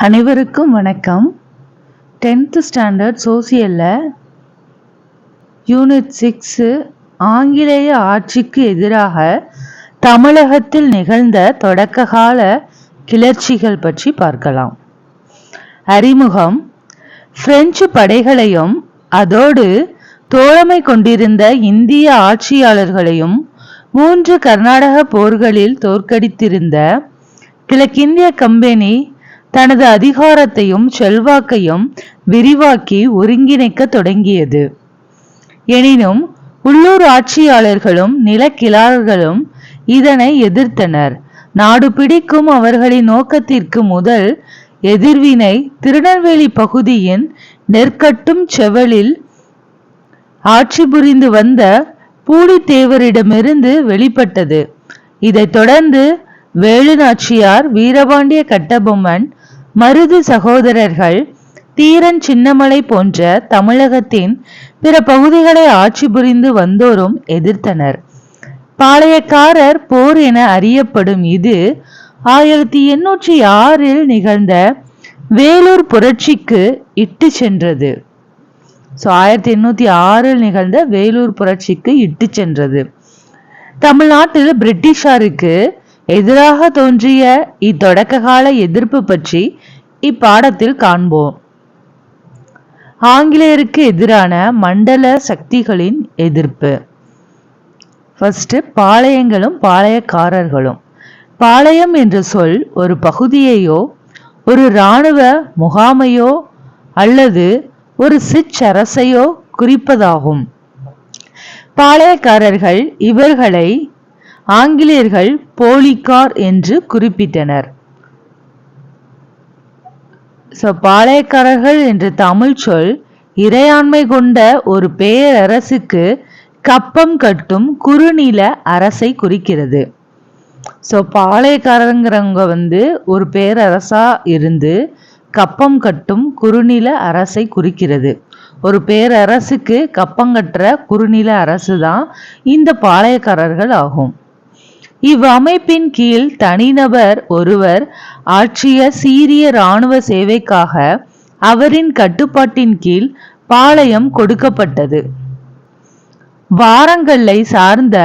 அனைவருக்கும் வணக்கம். 10th standard சோசியலில் unit 6 ஆங்கிலேய ஆட்சிக்கு எதிராக தமிழகத்தில் நிகழ்ந்த தொடக்ககால கிளர்ச்சிகள் பற்றி பார்க்கலாம். அறிமுகம். பிரெஞ்சு படைகளையும் அதோடு தோழமை கொண்டிருந்த இந்திய ஆட்சியாளர்களையும் 3 கர்நாடக போர்களில் தோற்கடித்திருந்த கிழக்கிந்திய கம்பெனி தனது அதிகாரத்தையும் செல்வாக்கையும் விரிவாக்கி ஒருங்கிணைக்க தொடங்கியது. எனினும் உள்ளூர் ஆட்சியாளர்களும் நிலக்கிழார்களும் இதனை எதிர்த்தனர். நாடு பிடிக்கும் அவர்களின் நோக்கத்திற்கு முதல் எதிர்வினை திருநெல்வேலி பகுதியின் நெற்கட்டும் செவலில் ஆட்சி புரிந்து வந்த பூலித்தேவரிடமிருந்து வெளிப்பட்டது. இதைத் தொடர்ந்து வேலு நாச்சியார், வீரபாண்டிய கட்டபொம்மன், மருது சகோதரர்கள், தீரன் சின்னமலை போன்ற தமிழகத்தின் பிற பகுதிகளை ஆட்சி புரிந்து வந்தோரும் எதிர்த்தனர். பாளையக்காரர் போர் என அறியப்படும் இது 1806 நிகழ்ந்த வேலூர் புரட்சிக்கு இட்டு சென்றது. 1806 நிகழ்ந்த வேலூர் புரட்சிக்கு இட்டு சென்றது. தமிழ்நாட்டில் பிரிட்டிஷாருக்கு எதிராக தோன்றிய இத்தொடக்க கால எதிர்ப்பு பற்றி இப்பாடத்தில் காண்போம். ஆங்கிலேயருக்கு எதிரான மண்டல சக்திகளின் எதிர்ப்பு. ஃபர்ஸ்ட், பாளையங்களும் பாளையக்காரர்களும். பாளையம் என்ற சொல் ஒரு பகுதியையோ ஒரு இராணுவ முகாமையோ அல்லது ஒரு சிற்றரசையோ குறிப்பதாகும். பாளையக்காரர்கள் இவர்களை ஆங்கிலேயர்கள் போலிக்கார் என்று குறிப்பிட்டனர். பாளையக்காரர்கள் என்ற தமிழ் சொல் இறையாண்மை கொண்ட ஒரு பேரரசுக்கு கப்பம் கட்டும் குறுநில அரசை குறிக்கிறது. பாளையக்காரங்கிறவங்க ஒரு பேரரசா இருந்து கப்பம் கட்டும் குறுநில அரசை குறிக்கிறது. ஒரு பேரரசுக்கு கப்பங்கட்டுற குறுநில அரசு தான் இந்த பாளையக்காரர்கள் ஆகும். இவ்வமைப்பின் கீழ் தனிநபர் ஒருவர் ஆற்றிய சீரிய இராணுவ சேவைக்காக அவரின் கட்டுப்பாட்டின் கீழ் பாளையம் கொடுக்கப்பட்டது. வாரங்கல்லை சார்ந்த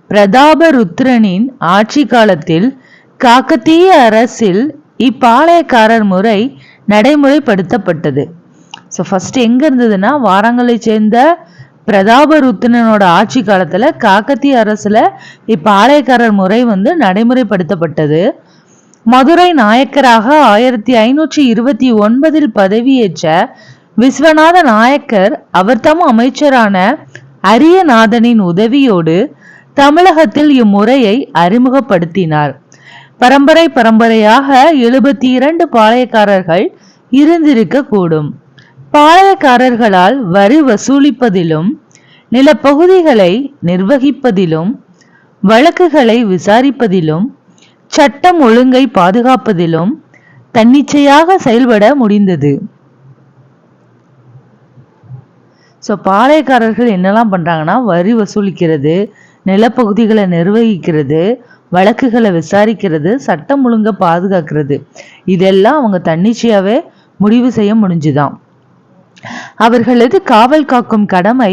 பிரதாபருத்ரனின் ஆட்சி காலத்தில் காக்கத்தீய அரசில் இப்பாளையக்காரர் முறை நடைமுறைப்படுத்தப்பட்டது. ஃபர்ஸ்ட் எங்க இருந்ததுன்னா வாரங்கலை சேர்ந்த பிரதாபருத்ரனோட ஆட்சி காலத்துல காக்கத்திய அரசுல இப்பாளையக்காரர் முறை நடைமுறைப்படுத்தப்பட்டது. மதுரை நாயக்கராக 1529 பதவியேற்ற விஸ்வநாத நாயக்கர் அவர் தம் அமைச்சரான அரியநாதனின் உதவியோடு தமிழகத்தில் இம்முறையை அறிமுகப்படுத்தினார். பரம்பரையாக 72 பாளையக்காரர்கள் இருந்திருக்க கூடும். பாளையக்காரர்களால் வரி வசூலிப்பதிலும் நிலப்பகுதிகளை நிர்வகிப்பதிலும் வழக்குகளை விசாரிப்பதிலும் சட்டம் ஒழுங்கை பாதுகாப்பதிலும் தன்னிச்சையாக செயல்பட முடிந்தது. பாளையக்காரர்கள் என்னெல்லாம் பண்றாங்கன்னா வரி வசூலிக்கிறது, நிலப்பகுதிகளை நிர்வகிக்கிறது, வழக்குகளை விசாரிக்கிறது, சட்டம் ஒழுங்கை பாதுகாக்கிறது, இதெல்லாம் அவங்க தன்னிச்சையாவே முடிவு செய்ய முடிஞ்சுதான். அவர்களது காவல் காக்கும் கடமை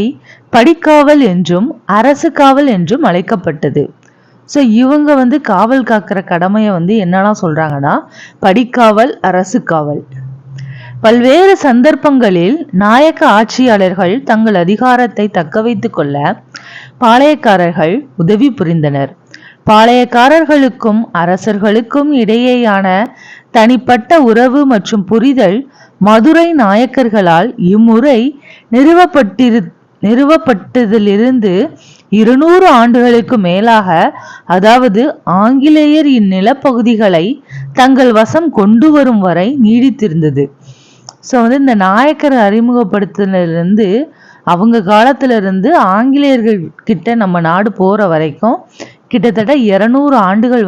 படிக்காவல் என்றும் அரசு காவல் என்றும் அழைக்கப்பட்டது. இவங்க காவல் காக்கிற கடமையை என்னெல்லாம் சொல்றாங்கன்னா படிக்காவல், அரசு காவல். பல்வேறு சந்தர்ப்பங்களில் நாயக்க ஆட்சியாளர்கள் தங்கள் அதிகாரத்தை தக்க வைத்துக் கொள்ள பாளையக்காரர்கள் உதவி புரிந்தனர். பாளையக்காரர்களுக்கும் அரசர்களுக்கும் இடையேயான தனிப்பட்ட உறவு மற்றும் புரிதல் மதுரை நாயக்கர்களால் இம்முறை நிறுவப்பட்டதிலிருந்து 200 ஆண்டுகளுக்கு மேலாக, அதாவது ஆங்கிலேயர் இந்நிலப்பகுதிகளை தங்கள் வசம் கொண்டு வரும் வரை நீடித்திருந்தது. இந்த நாயக்கர் அறிமுகப்படுத்தினிலிருந்து அவங்க காலத்துல இருந்து ஆங்கிலேயர்கள் கிட்ட நம்ம நாடு போற வரைக்கும் கிட்டத்தட்ட 200 ஆண்டுகள்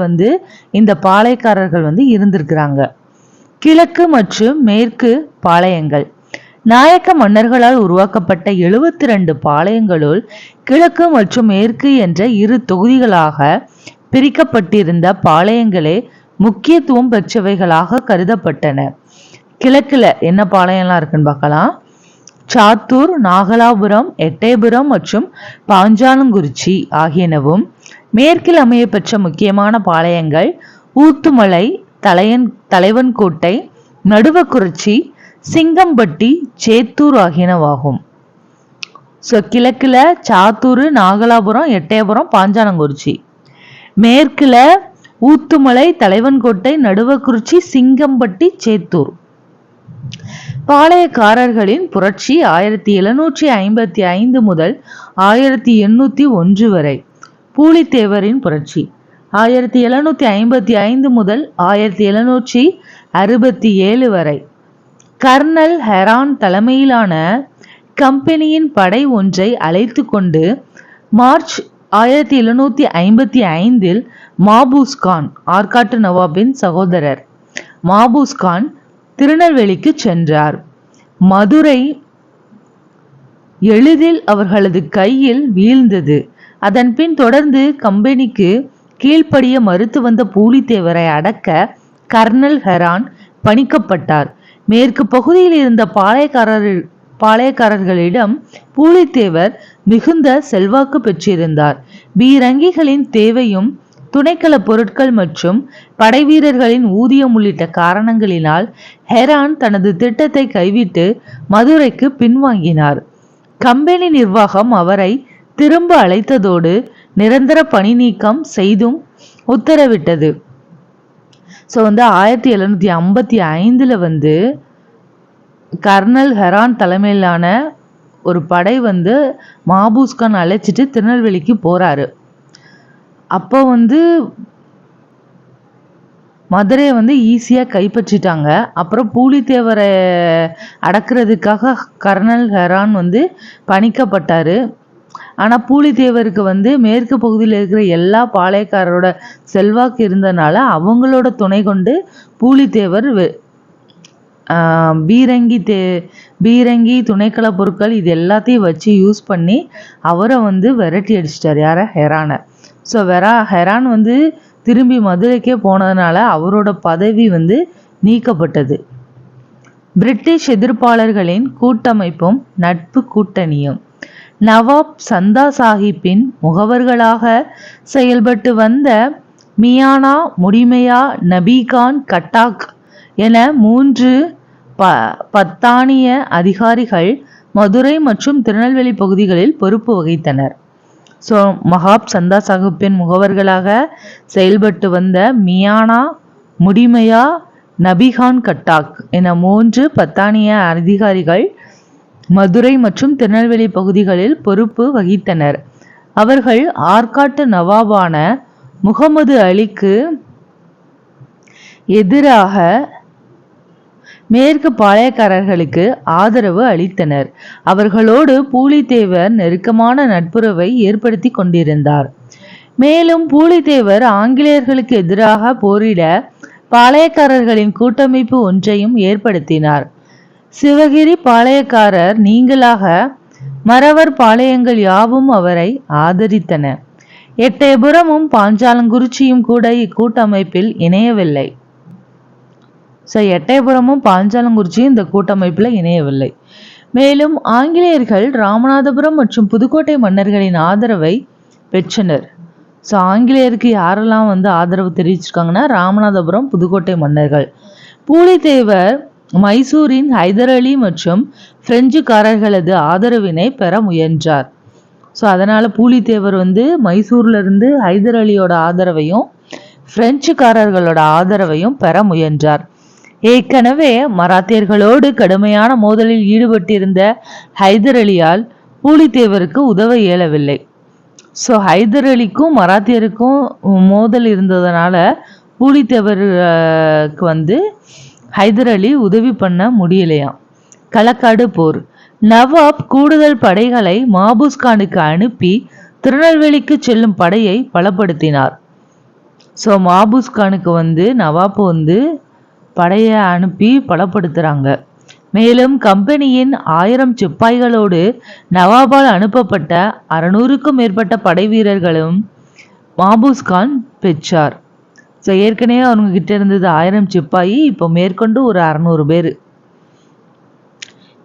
இந்த பாளையக்காரர்கள் இருந்திருக்கிறாங்க. கிழக்கு மற்றும் மேற்கு பாளையங்கள். நாயக்க மன்னர்களால் உருவாக்கப்பட்ட 72 பாளையங்களுள் கிழக்கு மற்றும் மேற்கு என்ற 2 தொகுதிகளாக பிரிக்கப்பட்டிருந்த பாளையங்களே முக்கியத்துவம் பெற்றவைகளாக கருதப்பட்டன. கிழக்குல என்ன பாளையம்லாம் இருக்குன்னு பார்க்கலாம். சாத்தூர், நாகலாபுரம், எட்டயபுரம் மற்றும் பாஞ்சாலங்குறிச்சி ஆகியனவும் மேற்கில் அமையப்பெற்ற முக்கியமான பாளையங்கள் ஊத்துமலை, தலைவன்கோட்டை, நடுவக்குறிச்சி, சிங்கம்பட்டி, சேத்தூர் ஆகியனவாகும். ஸோ கிழக்குல சாத்தூர், நாகலாபுரம், எட்டயபுரம், பாஞ்சாலங்குறிச்சி. மேற்குல ஊத்துமலை, தலைவன்கோட்டை, நடுவக்குறிச்சி, சிங்கம்பட்டி, சேத்தூர். பாளையக்காரர்களின் புரட்சி 1755 முதல் 1801 வரை. பூலித்தேவரின் புரட்சி 1755 முதல் 1767 வரை. கர்னல் ஹெரான் தலைமையிலான கம்பெனியின் படை ஒன்றை அழைத்து கொண்டு மார்ச் 1755 மாபூஸ்கான், ஆற்காட்டு நவாபின் சகோதரர் மாபூஸ்கான் திருநெல்வேலிக்கு சென்றார். மதுரை எளிதில் அவர்களது கையில் வீழ்ந்தது. அதன் பின் தொடர்ந்து கம்பெனிக்கு கீழ்ப்படிய மறுத்து வந்த பூலித்தேவரை அடக்க கர்னல் ஹெரான் பணிக்கப்பட்டார். மேற்கு பகுதியில் இருந்த பாளையக்காரர்களிடம் பூலித்தேவர் மிகுந்த செல்வாக்கு பெற்றிருந்தார். பீரங்கிகளின் தேவையும் துணைக்கள பொருட்கள் மற்றும் படைவீரர்களின் ஊதியம் உள்ளிட்ட காரணங்களினால் ஹெரான் தனது திட்டத்தை கைவிட்டு மதுரைக்கு பின்வாங்கினார். கம்பெனி நிர்வாகம் அவரை திரும்ப அழைத்ததோடு நிரந்தர பணி நீக்கம் செய்தும் உத்தரவிட்டது. ஸோ 1755 கர்னல் ஹெரான் தலைமையிலான ஒரு படை மாபூஸ்கான் அழைச்சிட்டு திருநெல்வேலிக்கு போறாரு. அப்போ மதுரையை ஈஸியாக கைப்பற்றிட்டாங்க. அப்புறம் பூலித்தேவரை அடக்கிறதுக்காக கர்னல் ஹெரான் பணிக்கப்பட்டார். ஆனால் பூலித்தேவருக்கு மேற்கு பகுதியில் இருக்கிற எல்லா பாளையக்காரரோட செல்வாக்கு இருந்தனால அவங்களோட துணை கொண்டு பூலித்தேவர் பீரங்கி துணைக்கள பொருட்கள் இது எல்லாத்தையும் வச்சு யூஸ் பண்ணி அவரை விரட்டி அடிச்சிட்டார். யாரை? ஹெரானை. ஸோ ஹெரான் திரும்பி மதுரைக்கே போனதுனால அவரோட பதவி நீக்கப்பட்டது. பிரிட்டிஷ் எதிர்ப்பாளர்களின் கூட்டமைப்பும் நட்பு கூட்டணியும். நவாப் சந்தா சாஹிப்பின் முகவர்களாக செயல்பட்டு வந்த மியானா, முடிமையா, நபிகான், கட்டாக் என 3 பத்தானிய அதிகாரிகள் மதுரை மற்றும் திருநெல்வேலி பகுதிகளில் பொறுப்பு வகித்தனர். ஸோ நவாப் சந்தா சாஹிப்பின் முகவர்களாக செயல்பட்டு வந்த மியானா, முடிமையா, நபிகான், கட்டாக் என 3 பத்தானிய அதிகாரிகள் மதுரை மற்றும் திருநெல்வேலி பகுதிகளில் பொறுப்பு வகித்தனர். அவர்கள் ஆற்காட்டு நவாபான முகமது அலிக்கு எதிராக மேற்கு பாளையக்காரர்களுக்கு ஆதரவு அளித்தனர். அவர்களோடு பூலித்தேவர் நெருக்கமான நட்புறவை ஏற்படுத்தி கொண்டிருந்தார். மேலும் பூலித்தேவர் ஆங்கிலேயர்களுக்கு எதிராக போரிட பாளையக்காரர்களின் கூட்டமைப்பு ஒன்றையும் ஏற்படுத்தினார். சிவகிரி பாளையக்காரர் நீங்களாக மறவர் பாளையங்கள் யாவும் அவரை ஆதரித்தன. எட்டயபுரமும் பாஞ்சாலங்குறிச்சியும் கூட இக்கூட்டமைப்பில் இணையவில்லை. எட்டயபுரமும் பாஞ்சாலங்குறிச்சியும் இந்த கூட்டமைப்பில் இணையவில்லை. மேலும் ஆங்கிலேயர்கள் ராமநாதபுரம் மற்றும் புதுக்கோட்டை மன்னர்களின் ஆதரவை பெற்றனர். ஆங்கிலேயருக்கு யாரெல்லாம் ஆதரவு தெரிவிச்சிருக்காங்கன்னா ராமநாதபுரம், புதுக்கோட்டை மன்னர்கள். பூலித்தேவர் மைசூரின் ஹைதர் அலி மற்றும் பிரெஞ்சுக்காரர்களது ஆதரவினை பெற முயன்றார். அதனால பூலித்தேவர் மைசூர்ல இருந்து ஹைதர் அலியோட ஆதரவையும் பிரெஞ்சுக்காரர்களோட ஆதரவையும் பெற முயன்றார். ஏற்கனவே மராத்தியர்களோடு கடுமையான மோதலில் ஈடுபட்டிருந்த ஹைதர் அலியால் பூலித்தேவருக்கு உதவ இயலவில்லை. ஹைதர் அலிக்கும் மராத்தியருக்கும் மோதல் இருந்ததுனால பூலித்தேவருக்கு ஹைதர் அலி உதவி பண்ண முடியலையாம். களக்காடு போர். நவாப் கூடுதல் படைகளை மாபூஸ்கானுக்கு அனுப்பி திருநெல்வேலிக்கு செல்லும் படையை பலப்படுத்தினார். மாபூஸ்கானுக்கு நவாப் படையை அனுப்பி பலப்படுத்துறாங்க. மேலும் கம்பெனியின் 1000 சிப்பாய்களோடு நவாபால் அனுப்பப்பட்ட 600க்கும் மேற்பட்ட படை வீரர்களும் மாபூஸ்கான் பெற்றார். ஏற்கனவே அவங்க கிட்ட இருந்தது 1000 சிப்பாயி, இப்போ மேற்கொண்டு ஒரு 600 பேர்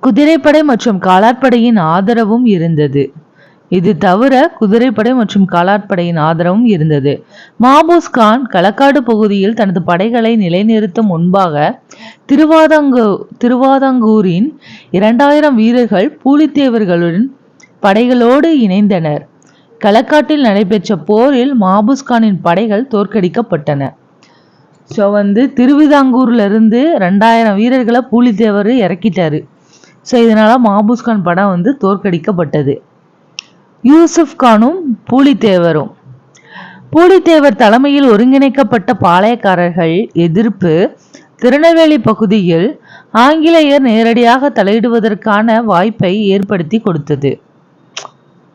குதிரைப்படை மற்றும் காலாட்படையின் ஆதரவும் இருந்தது. இது தவிர குதிரைப்படை மற்றும் காலாட்படையின் ஆதரவும் இருந்தது. மாபூஸ் கான் களக்காடு பகுதியில் தனது படைகளை நிலைநிறுத்தும் முன்பாக திருவாதாங்கூரின் 2000 வீரர்கள் பூலித்தேவர்களுடன் படைகளோடு இணைந்தனர். களக்காட்டில் நடைபெற்ற போரில் மாபூஸ் கானின் படைகள் தோற்கடிக்கப்பட்டன. ஸோ திருவிதாங்கூர்ல இருந்து 2000 வீரர்களை பூலித்தேவர் இறக்கிட்டாரு. ஸோ இதனால மாபூஸ் கான் படம் தோற்கடிக்கப்பட்டது. யூசுப் கானும் பூலித்தேவரும். பூலித்தேவர் தலைமையில் ஒருங்கிணைக்கப்பட்ட பாளையக்காரர்கள் எதிர்ப்பு திருநெல்வேலி பகுதியில் ஆங்கிலேயர் நேரடியாக தலையிடுவதற்கான வாய்ப்பை ஏற்படுத்தி கொடுத்தது.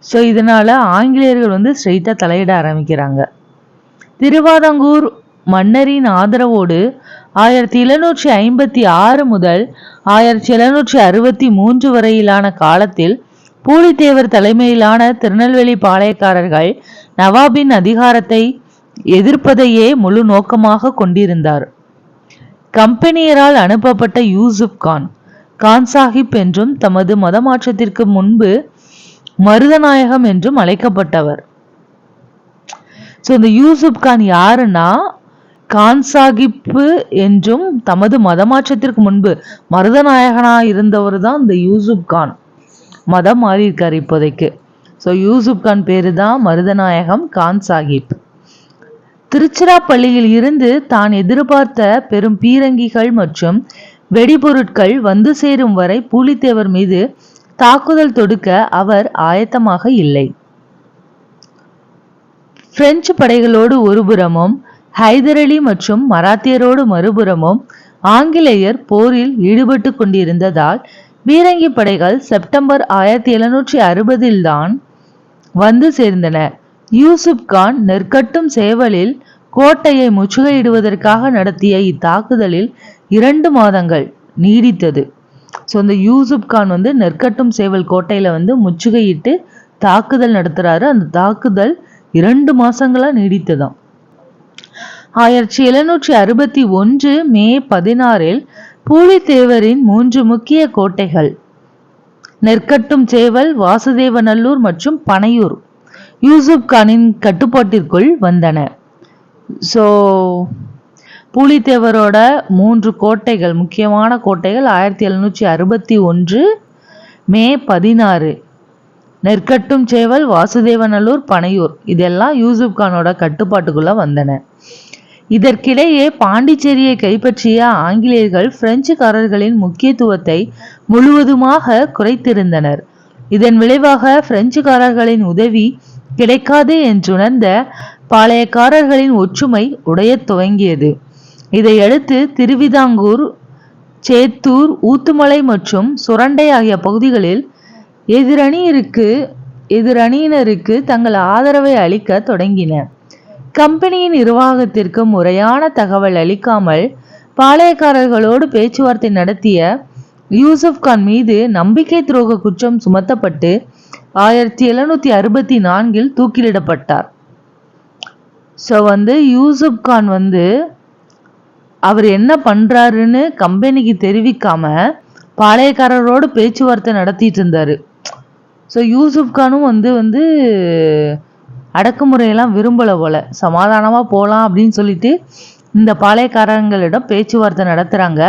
ஸோ இதனால ஆங்கிலேயர்கள் ஸ்ட்ரெயிட்டா தலையிட ஆரம்பிக்கிறாங்க. திருவாதாங்கூர் மன்னரின் ஆதரவோடு 1756 முதல் 1763 வரையிலான காலத்தில் பூலித்தேவர் தலைமையிலான திருநெல்வேலி பாளையக்காரர்கள் நவாபின் அதிகாரத்தை எதிர்ப்பதையே முழு நோக்கமாக கொண்டிருந்தார். கம்பெனியரால் அனுப்பப்பட்ட யூசுப் கான் கான் சாஹிப் என்றும் தமது மதமாற்றத்திற்கு முன்பு மருதநாயகம் என்றும் அழைக்கப்பட்டவர். ஸோ இந்த யூசுப் கான் யாருன்னா கான் சாஹிப் என்றும் தமது மதமாற்றத்திற்கு முன்பு மருதநாயகனா இருந்தவர் தான் இந்த யூசுப் கான். மதம் மாறி இருக்காரு இப்போதைக்கு. ஸோ யூசுப் கான் பேரு தான் மருதநாயகம் கான் சாஹிப். திருச்சிராப்பள்ளியில் இருந்து தான் எதிர்பார்த்த பெரும் பீரங்கிகள் மற்றும் வெடிபொருட்கள் வந்து சேரும் வரை பூலித்தேவர் மீது தாக்குதல் தொடுக்க அவர் ஆயத்தமாக இல்லை. பிரெஞ்சு படைகளோடு ஒருபுறமும் ஹைதர் அலி மற்றும் மராத்தியரோடு மறுபுறமும் ஆங்கிலேயர் போரில் ஈடுபட்டு கொண்டிருந்ததால் பீரங்கி படைகள் செப்டம்பர் 1760 தான் வந்து சேர்ந்தன. யூசுப் கான் நெற்கட்டும் சேவலில் கோட்டையை முற்றுகையிடுவதற்காக நடத்திய இத்தாக்குதலில் 2 மாதங்கள் நீடித்தது. ஸோ இந்த யூசுப் கான் நெற்கட்டும் சேவல் கோட்டையில முற்றுகையிட்டு தாக்குதல் நடத்துறாரு. அந்த தாக்குதல் 2 மாசங்களா நீடித்ததாம். 1761 மே 16 பூலித்தேவரின் 3 முக்கிய கோட்டைகள் நெற்கட்டும் சேவல், வாசுதேவநல்லூர் மற்றும் பனையூர் யூசுப் கானின் கட்டுப்பாட்டிற்குள் வந்தன. ஸோ பூலித்தேவரோட 3 கோட்டைகள், முக்கியமான கோட்டைகள் 1761 மே 16 நெற்கட்டும் சேவல், வாசுதேவநல்லூர், பனையூர் இதெல்லாம் யூசுப் கானோட கட்டுப்பாட்டுக்குள்ள வந்தன. இதற்கிடையே பாண்டிச்சேரியை கைப்பற்றிய ஆங்கிலேயர்கள் பிரெஞ்சுக்காரர்களின் முக்கியத்துவத்தை முழுவதுமாக குறைத்திருந்தனர். இதன் விளைவாக பிரெஞ்சுக்காரர்களின் உதவி கிடைக்காது என்றுணர்ந்த பாளையக்காரர்களின் ஒற்றுமை உடையத் துவங்கியது. இதையடுத்து திருவிதாங்கூர், சேத்தூர், ஊத்துமலை மற்றும் சுரண்டை ஆகிய பகுதிகளில் எதிரணியினருக்கு தங்கள் ஆதரவை அளிக்க தொடங்கின. கம்பெனியின் நிர்வாகத்திற்கு முறையான தகவல் அளிக்காமல் பாளையக்காரர்களோடு பேச்சுவார்த்தை நடத்திய யூசுப் கான் மீது நம்பிக்கை துரோக குற்றம் சுமத்தப்பட்டு 1764 தூக்கிலிடப்பட்டார். ஸோ யூசுப் கான் அவர் என்ன பண்றாருன்னு கம்பெனிக்கு தெரிவிக்காம பாளையக்காரரோடு பேச்சுவார்த்தை நடத்திட்டு இருந்தாரு. ஸோ யூசுப் கானும் அடக்குமுறையெல்லாம் விரும்பலை போல, சமாதானமாக போகலாம் அப்படின்னு சொல்லிட்டு இந்த பாளையக்காரங்களிடம் பேச்சுவார்த்தை நடத்துகிறாங்க.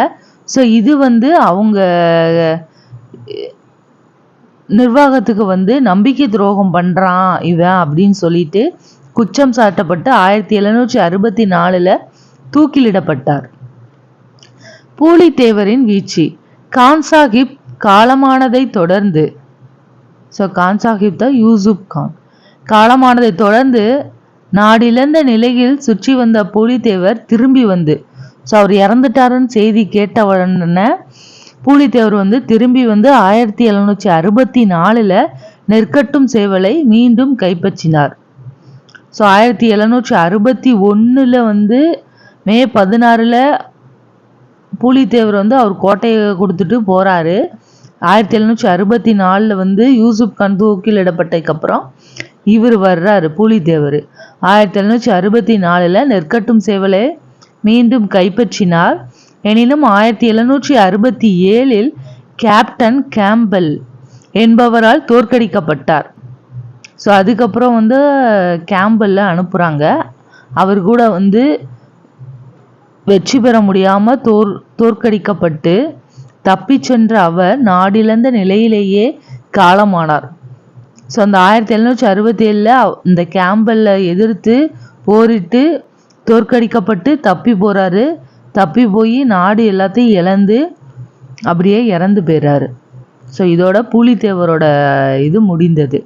ஸோ இது அவங்க நிர்வாகத்துக்கு நம்பிக்கை துரோகம் பண்ணுறான் இவன் அப்படின்னு சொல்லிட்டு குற்றம் சாட்டப்பட்டு 1764 தூக்கிலிடப்பட்டார். பூலித்தேவரின் வீழ்ச்சி. கான் சாஹிப் காலமானதை தொடர்ந்து, ஸோ கான் சாஹிப் தான் யூசுப் கான், காலமானதை தொடர்ந்து நாடிழந்த நிலையில் சுற்றி வந்த பூலித்தேவர் திரும்பி ஸோ அவர் இறந்துட்டாருன்னு செய்தி கேட்ட உடனே பூலித்தேவர் திரும்பி 1764 நெற்கட்டும் சேவலை மீண்டும் கைப்பற்றினார். ஸோ 1761 மே 16 பூலித்தேவர் அவர் கோட்டையை கொடுத்துட்டு போறாரு. 1764 யூசுப் கான் தூக்கிலிடப்பட்டதுக்கு அப்புறம் இவர் வர்றாரு பூலித்தேவர். 1764 நெற்கட்டும் சேவலை மீண்டும் கைப்பற்றினார். எனினும் 1767 கேப்டன் கேம்பல் என்பவரால் தோற்கடிக்கப்பட்டார். ஸோ அதுக்கப்புறம் வந்து கேம்பல்ல அனுப்புகிறாங்க. அவர் கூட வந்து வெற்றி பெற முடியாமல் தோற்கடிக்கப்பட்டு தப்பி சென்ற அவர் நாடிழந்த நிலையிலேயே காலமானார். ஸோ அந்த 1767 இந்த கேம்பல்ல எதிர்த்து போரிட்டு தோற்கடிக்கப்பட்டு தப்பி போகிறாரு. தப்பி போய் நாடு எல்லாத்தையும் இழந்து அப்படியே இறந்து போயிறாரு. ஸோ இதோட பூலித்தேவரோட இது முடிந்தது.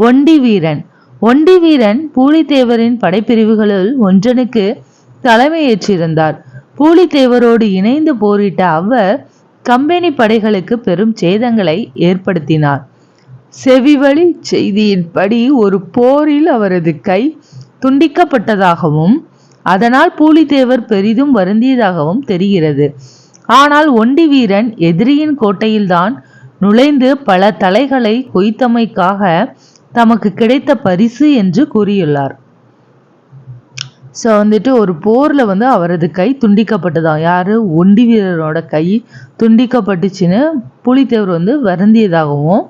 ஒண்டி வீரன். ஒண்டி வீரன் பூலித்தேவரின் படைப்பிரிவுகளில் ஒன்றனுக்கு தலைமையேற்றிருந்தார். பூலித்தேவரோடு இணைந்து போரிட்ட அவர் கம்பெனி படைகளுக்கு பெரும் சேதங்களை ஏற்படுத்தினார். செவிவழி செய்தியின்படி ஒரு போரில் அவரது கை துண்டிக்கப்பட்டதாகவும் அதனால் பூலித்தேவர் பெரிதும் வருந்தியதாகவும் தெரிகிறது. ஆனால் ஒண்டி வீரன் எதிரியின் கோட்டையில்தான் நுழைந்து பல தலைகளை கொய்த்தமைக்காக தமக்கு கிடைத்த பரிசு என்று கூறியுள்ளார். ஸோ வந்துட்டு ஒரு போரில் வந்து அவரது கை துண்டிக்கப்பட்டதான். யார்? ஒண்டி வீரரோட கை துண்டிக்கப்பட்டுச்சுன்னு பூலித்தேவர் வந்து வருந்தியதாகவும்,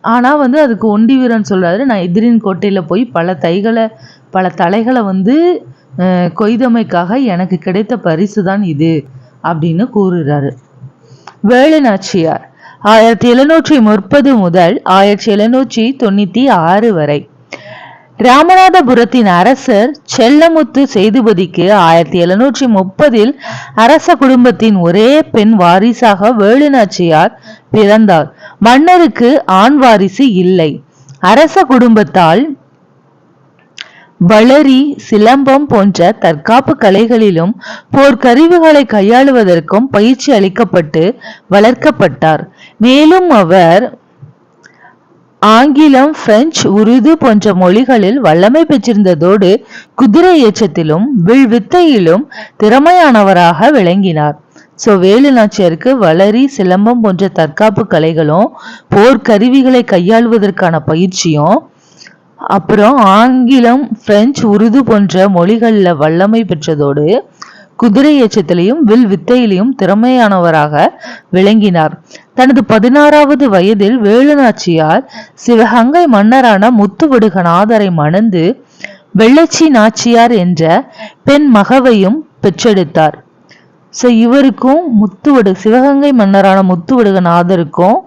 ஆனால் வந்து அதுக்கு ஒண்டி வீரன் சொல்கிறாரு, நான் எதிரின் கோட்டையில் போய் பல தலைகளை வந்து கொய்தமைக்காக எனக்கு கிடைத்த பரிசு தான் இது அப்படின்னு கூறுறாரு. வேலுநாச்சியார் 1730 முதல் 1796 வரை. ராமநாதபுரத்தின் அரசர் செல்லமுத்து சேதுபதிக்கு 1730 அரச குடும்பத்தின் ஒரே பெண் வாரிசாக வேலுநாச்சியார் பிறந்தார். மன்னருக்கு ஆண் வாரிசு இல்லை. அரச குடும்பத்தால் வளரி, சிலம்பம் போன்ற தற்காப்பு கலைகளிலும் போர்க்கருவிகளை கையாளுவதற்கும் பயிற்சி அளிக்கப்பட்டு வளர்க்கப்பட்டார். மேலும் அவர் ஆங்கிலம், பிரெஞ்சு, உருது போன்ற மொழிகளில் வல்லமை பெற்றிருந்ததோடு குதிரை ஏற்றத்திலும் வில்வித்தையிலும் திறமையானவராக விளங்கினார். ஸோ வேலுநாச்சியாருக்கு வளரி, சிலம்பம் போன்ற தற்காப்பு கலைகளும் போர்க்கருவிகளை கையாளுவதற்கான பயிற்சியும், அப்புறம் ஆங்கிலம், பிரெஞ்சு, உருது போன்ற மொழிகளில் வல்லமை பெற்றதோடு குதிரை ஏற்றத்திலையும் வில் வித்தையிலையும் திறமையானவராக விளங்கினார். தனது 16வது வயதில் வேலுநாச்சியார் சிவகங்கை மன்னரான முத்துவடுகநாதரை மணந்து வெள்ளச்சி நாச்சியார் என்ற பெண் மகவையும் பெற்றெடுத்தார். ஸோ இவருக்கும் சிவகங்கை மன்னரான முத்துவடுகநாதருக்கும்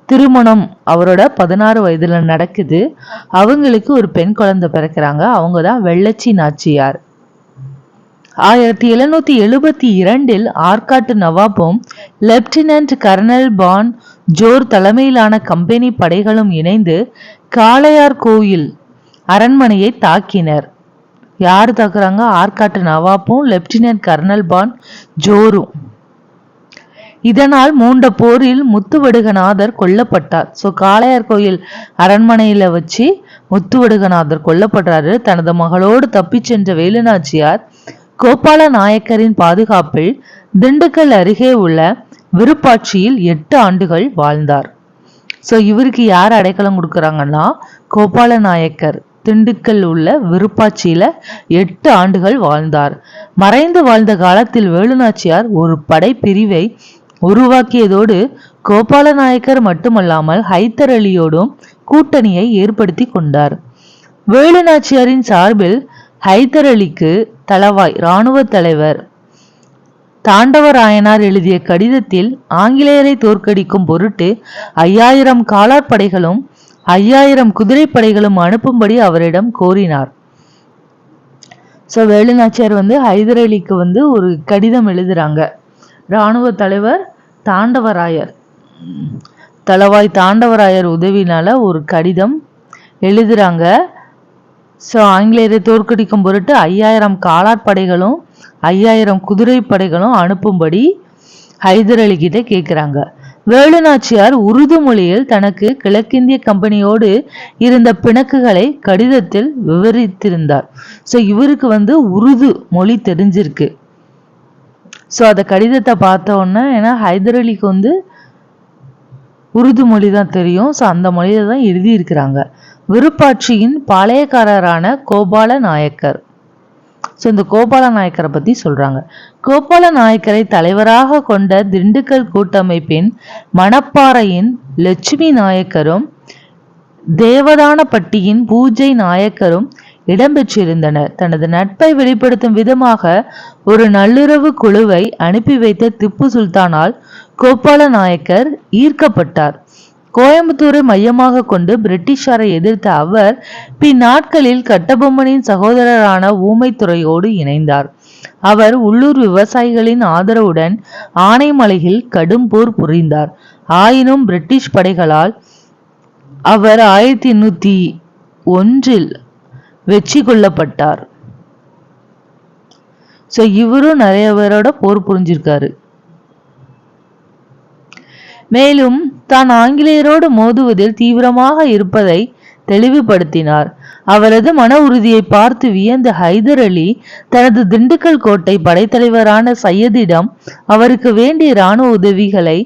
திருமணம் அவரோட 16 வயதுல நடக்குது. அவங்களுக்கு ஒரு பெண் குழந்தை பிறக்கிறாங்க. அவங்க தான் வெள்ளச்சி நாச்சியார். 1772 ஆற்காட்டு நவாப்பும் லெப்டினன்ட் கர்னல் பான் ஜோர் தலைமையிலான கம்பெனி படைகளும் இணைந்து காளையார் கோயில் அரண்மனையை தாக்கினர். யார் தாக்குறாங்க? ஆற்காட்டு நவாப்பும் லெப்டினன்ட் கர்னல் பான் ஜோரும். இதனால் மூண்ட போரில் முத்துவடுகநாதர் கொல்லப்பட்டார். ஸோ காளையார் கோயில் அரண்மனையில வச்சு முத்துவடுகநாதர் கொல்லப்படுறாரு. தனது மகளோடு தப்பி சென்ற வேலுநாச்சியார் கோபால நாயக்கரின் பாதுகாப்பில் திண்டுக்கல் அருகே உள்ள விருப்பாட்சியில் 8 ஆண்டுகள் வாழ்ந்தார். ஸோ இவருக்கு யார் அடைக்கலம் கொடுக்குறாங்கன்னா, கோபால நாயக்கர் திண்டுக்கல் உள்ள விருப்பாட்சியில 8 ஆண்டுகள் வாழ்ந்தார். மறைந்து வாழ்ந்த காலத்தில் வேலுநாச்சியார் ஒரு படை பிரிவை உருவாக்கியதோடு கோபால நாயக்கர் மட்டுமல்லாமல் ஹைதர் அலியோடும் கூட்டணியை ஏற்படுத்தி கொண்டார். வேலுநாச்சியாரின் சார்பில் ஹைதர் அலிக்கு தளவாய் இராணுவ தலைவர் தாண்டவராயனார் எழுதிய கடிதத்தில் ஆங்கிலேயரை தோற்கடிக்கும் பொருட்டு 5000 காலாட் படைகளும் 5000 குதிரைப்படைகளும் அனுப்பும்படி அவரிடம் கோரினார். ஸோ வேலுநாச்சியார் வந்து ஹைதர் அலிக்கு வந்து ஒரு கடிதம் எழுதுறாங்க. இராணுவ தலைவர் தாண்டவராயர் தளவாய் தாண்டவராயர் உதவினால ஒரு கடிதம் எழுதுறாங்க. ஸோ ஆங்கிலேயரை தோற்கடிக்கும் பொருட்டு 5000 காலாட் படைகளும் 5000 குதிரை படைகளும் அனுப்பும்படி ஹைதர் அலி கிட்ட கேட்குறாங்க. வேலுநாச்சியார் உருது மொழியில் தனக்கு கிழக்கிந்திய கம்பெனியோடு இருந்த பிணக்குகளை கடிதத்தில் விவரித்திருந்தார். ஸோ இவருக்கு வந்து உருது மொழி தெரிஞ்சிருக்கு. ஸோ அந்த கடிதத்தை பார்த்த உடனே, ஏன்னா ஹைதர் அலிக்கு வந்து உருது மொழி தான் தெரியும். ஸோ அந்த மொழியில தான் எழுதியிருக்கிறாங்க. விருப்பாட்சியின் பாளையக்காரரான கோபால நாயக்கர். ஸோ இந்த கோபால நாயக்கரை பற்றி சொல்கிறாங்க. கோபால நாயக்கரை தலைவராக கொண்ட திண்டுக்கல் கூட்டமைப்பின் மணப்பாறையின் லட்சுமி நாயக்கரும் தேவதானப்பட்டியின் பூஜை நாயக்கரும் இடம்பெற்றிருந்தனர். தனது நட்பை வெளிப்படுத்தும் விதமாக ஒரு நள்ளிரவு குழுவை அனுப்பி வைத்த திப்பு சுல்தானால் கோபால நாயக்கர் ஈர்க்கப்பட்டார். கோயம்புத்தூரை மையமாக கொண்டு பிரிட்டிஷாரை எதிர்த்த அவர் பின்னாட்களில் கட்டபொம்மனின் சகோதரரான ஊமைத்துறையோடு இணைந்தார். அவர் உள்ளூர் விவசாயிகளின் ஆதரவுடன் ஆனைமலையில் கடும் போர் புரிந்தார். ஆயினும் பிரிட்டிஷ் படைகளால் அவர் 1801 வெற்றி கொள்ளப்பட்டார். சோ இவரும் நிறைய பேரோட போர் புரிஞ்சிருக்காரு. மேலும் தான் ஆங்கிலேயரோடு மோதுவதில் தீவிரமாக இருப்பதை தெளிவுபடுத்தினார். அவரது மன உறுதியை பார்த்து வியந்த ஹைதர் அலி தனது திண்டுக்கல் கோட்டை படைத்தலைவரான சையதிடம் அவருக்கு வேண்டிய இராணுவ உதவிகளை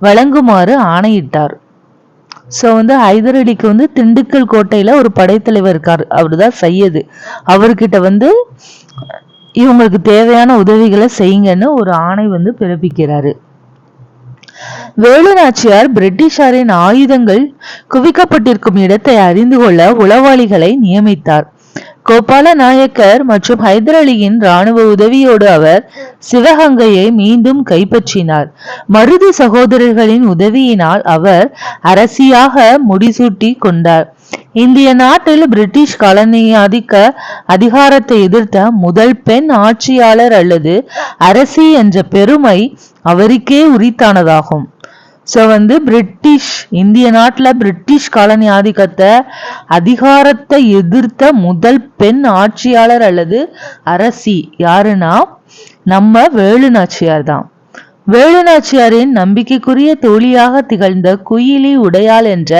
வழங்குமாறு ஆணையிட்டார். ஸோ ஹைதர் அலிக்கு திண்டுக்கல் கோட்டையில ஒரு படைத்தலைவர் இருக்கார், அவருதான் சையது. அவர்கிட்ட இவங்களுக்கு தேவையான உதவிகளை செய்யுங்கன்னு ஒரு ஆணை பிறப்பிக்கிறாரு. வேலு நாச்சியார் பிரிட்டிஷாரின் ஆயுதங்கள் குவிக்கப்பட்டிருக்கும் இடத்தை அறிந்து கொள்ள உளவாளிகளை நியமித்தார். கோபால நாயக்கர் மற்றும் ஹைதர் அலியின் இராணுவ உதவியோடு அவர் சிவகங்கையை மீண்டும் கைப்பற்றினார். மருது சகோதரர்களின் உதவியினால் அவர் அரசியாக முடிசூட்டி கொண்டார். இந்திய நாட்டில் பிரிட்டிஷ் காலனியாதிக்க அதிகாரத்தை எதிர்த்த முதல் பெண் ஆட்சியாளர் அல்லது அரசி என்ற பெருமை அவருக்கே உரித்தானதாகும். ஸோ பிரிட்டிஷ் இந்திய நாட்டில் பிரிட்டிஷ் காலனி ஆதிக்கத்தை அதிகாரத்தை எதிர்த்த முதல் பெண் ஆட்சியாளர் அல்லது அரசி யாருன்னா நம்ம வேலு நாச்சியார் தான். வேலு நாச்சியாரின் நம்பிக்கைக்குரிய தோழியாக திகழ்ந்த குயிலி உடையாள் என்ற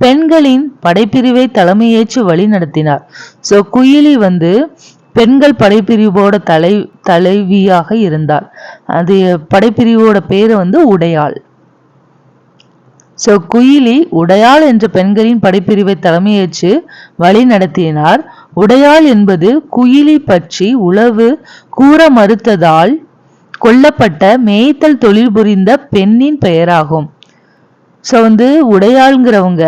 பெண்களின் படைப்பிரிவை தலைமையேற்று வழி நடத்தினார். ஸோ குயிலி பெண்கள் படைப்பிரிவோட தலைவியாக இருந்தார். அது படைப்பிரிவோட பேரு உடையாள். குயிலி உடையாள் என்ற பெண்களின் படைப்பிரிவை தலைமையேற்று வழி நடத்தினார். உடையாள் என்பது குயிலி பற்றி உளவு கூற மறுத்ததால் கொல்லப்பட்ட மேய்த்தல் தொழில் புரிந்த பெண்ணின் பெயராகும். ஸோ உடையாள்ங்கிறவங்க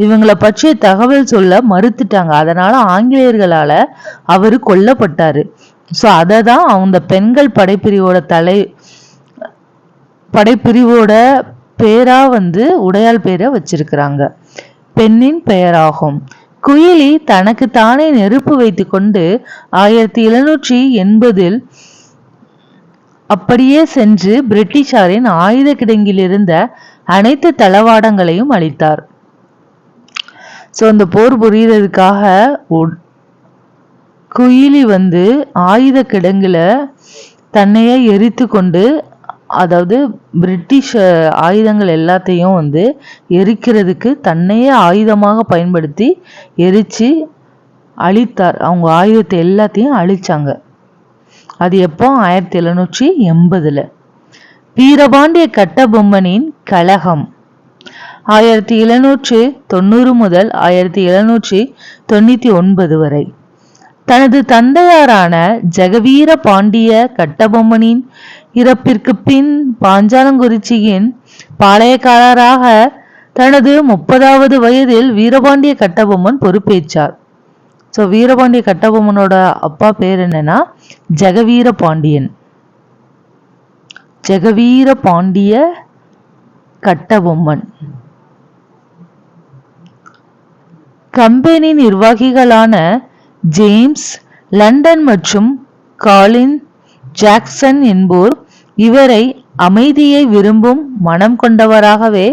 இவங்களை பற்றிய தகவல் சொல்ல மறுத்துட்டாங்க. அதனால ஆங்கிலேயர்களால அவரு கொல்லப்பட்டாரு. ஸோ அதை தான் அந்த பெண்கள் படைப்பிரிவோட பேரா உடையாள் பேரை வச்சிருக்கிறாங்க. பெண்ணின் பெயராகும். குயிலி தனக்கு தானே நெருப்பு வைத்து கொண்டு 1780 அப்படியே சென்று பிரிட்டிஷாரின் ஆயுத கிடங்கில் இருந்த அனைத்து தளவாடங்களையும் அளித்தார். ஸோ அந்த போர் புரியறதுக்காக குயிலி ஆயுத கிடங்குல தன்னையே எரித்து கொண்டு, அதாவது பிரிட்டிஷ் ஆயுதங்கள் எல்லாத்தையும் எரிக்கிறதுக்கு தன்னையே ஆயுதமாக பயன்படுத்தி எரிச்சு அழித்தார். அவங்க ஆயுதத்தை எல்லாத்தையும் அழிச்சாங்க. அது எப்போ 1780. வீரபாண்டிய கட்டபொம்மனின் கழகம் 1790 முதல் 1799 வரை. தனது தந்தையாரான ஜெகவீர பாண்டிய கட்டபொம்மனின் இறப்பிற்கு பின் பாஞ்சாலங்குறிச்சியின் பாளையக்காரராக தனது 30வது வயதில் வீரபாண்டிய கட்டபொம்மன் பொறுப்பேற்றார். ஸோ வீரபாண்டிய கட்டபொம்மனோட அப்பா பேர் என்னன்னா ஜெகவீர பாண்டியன். ஜெகவீர பாண்டிய கட்டபொம்மன் கம்பெனி நிர்வாகிகளான ஜேம்ஸ் லண்டன் மற்றும் காலின் ஜாக்சன் என்போர் இவரை அமைதியை விரும்பும் மனம் கொண்டவராகவே